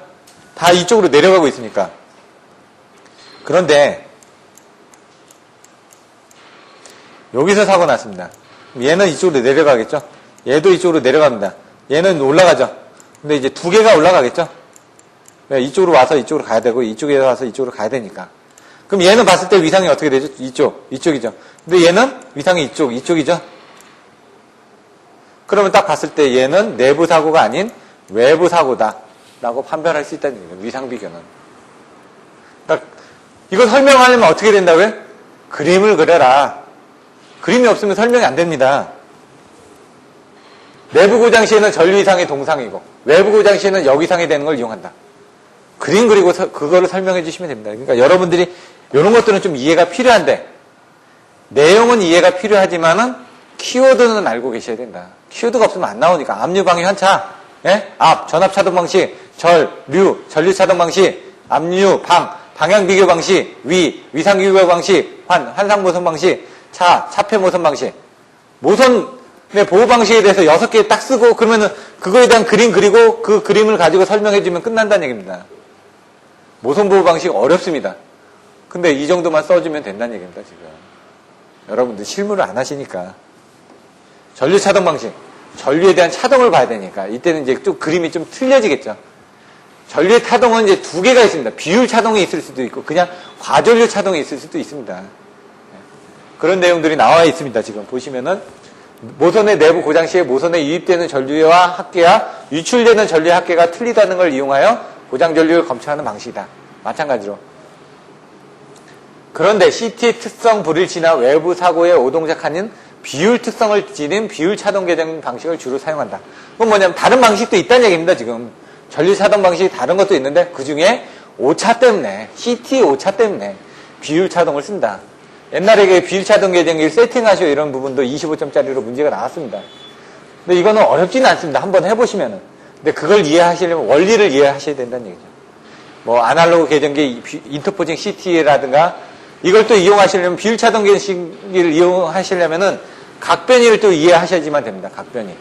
다 이쪽으로 내려가고 있으니까. 그런데 여기서 사고 났습니다. 얘는 이쪽으로 내려가겠죠? 얘도 이쪽으로 내려갑니다. 얘는 올라가죠? 근데 이제 두 개가 올라가겠죠? 이쪽으로 와서 이쪽으로 가야 되고 이쪽에서 와서 이쪽으로 가야 되니까. 그럼 얘는 봤을 때 위상이 어떻게 되죠? 이쪽이죠. 근데 얘는 위상이 이쪽이죠? 그러면 딱 봤을 때 얘는 내부 사고가 아닌 외부 사고다 라고 판별할 수 있다는 얘기예요. 위상 비교는. 그러니까 이거 설명하려면 어떻게 된다고요? 그림을 그려라. 그림이 없으면 설명이 안 됩니다. 내부 고장 시에는 전류 이상이 동상이고 외부 고장 시에는 역이상이 되는 걸 이용한다. 그림 그리고 그거를 설명해 주시면 됩니다. 그러니까 여러분들이 이런 것들은 좀 이해가 필요한데 내용은 이해가 필요하지만은 키워드는 알고 계셔야 된다. 키워드가 없으면 안 나오니까 압류 방위 환차, 앞 전압 차동 방식, 전류 차동 방식, 압류 방향 비교 방식, 위상 비교 방식, 환상 모선 방식, 차폐 모선 방식, 모선의 보호 방식에 대해서 6개 딱 쓰고 그러면은 그거에 대한 그림 그리고 그 그림을 가지고 설명해 주면 끝난다는 얘기입니다. 모선 보호 방식 어렵습니다. 근데 이 정도만 써주면 된다는 얘기입니다, 지금. 여러분들 실무를 안 하시니까. 전류 차동 방식. 전류에 대한 차동을 봐야 되니까. 이때는 이제 좀 그림이 좀 틀려지겠죠. 전류의 차동은 이제 두 개가 있습니다. 비율 차동이 있을 수도 있고, 그냥 과전류 차동이 있을 수도 있습니다. 그런 내용들이 나와 있습니다, 지금. 보시면은. 모선의 내부 고장 시에 모선에 유입되는 전류와 합계와 유출되는 전류의 합계가 틀리다는 걸 이용하여 고장 전류를 검출하는 방식이다. 마찬가지로. 그런데 CT 특성 불일치나 외부 사고에 오동작하는 비율 특성을 지닌 비율 차동 계정 방식을 주로 사용한다. 그건 뭐냐면 다른 방식도 있다는 얘기입니다. 지금 전류 차동 방식이 다른 것도 있는데 그 중에 오차 때문에 CT 오차 때문에 비율 차동을 쓴다. 옛날에 비율 차동 계정기를 세팅하시오 이런 부분도 25점짜리로 문제가 나왔습니다. 근데 이거는 어렵지는 않습니다. 한번 해보시면은. 근데 그걸 이해하시려면 원리를 이해하셔야 된다는 얘기죠. 뭐 아날로그 계정기 인터포징 CT라든가 이걸 또 이용하시려면 비율 차동 계정기를 이용하시려면은 각변이를 또 이해하셔야지만 됩니다. 각변이.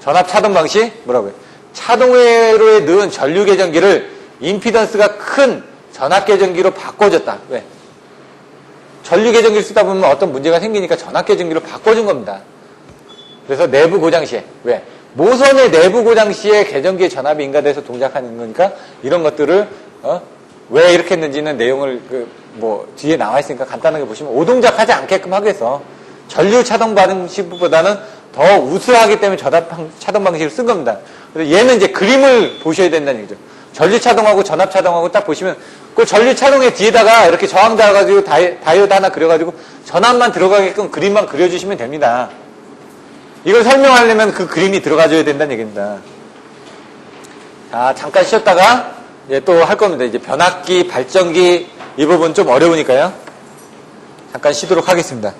전압 차동 방식 뭐라고요? 차동회로에 넣은 전류 계정기를 임피던스가 큰 전압 계정기로 바꿔줬다. 왜? 전류 계정기를 쓰다 보면 어떤 문제가 생기니까 전압 계정기로 바꿔준 겁니다. 그래서 내부 고장 시에 왜? 모선의 내부 고장 시에 계정기의 전압이 인가돼서 동작하는 거니까 이런 것들을 왜 이렇게 했는지는 내용을 뒤에 나와 있으니까 간단하게 보시면 오동작하지 않게끔 하기 위해서 전류 차동 방식보다는 더 우수하기 때문에 전압 차동 방식을 쓴 겁니다. 그래서 얘는 이제 그림을 보셔야 된다는 얘기죠. 전류 차동하고 전압 차동하고 딱 보시면 그 전류 차동의 뒤에다가 이렇게 저항 달아가지고 다이오드 하나 그려가지고 전압만 들어가게끔 그림만 그려주시면 됩니다. 이걸 설명하려면 그 그림이 들어가줘야 된다는 얘기입니다. 자, 잠깐 쉬었다가 이제 또 할 겁니다. 이제 변압기, 발전기 이 부분 좀 어려우니까요. 잠깐 쉬도록 하겠습니다.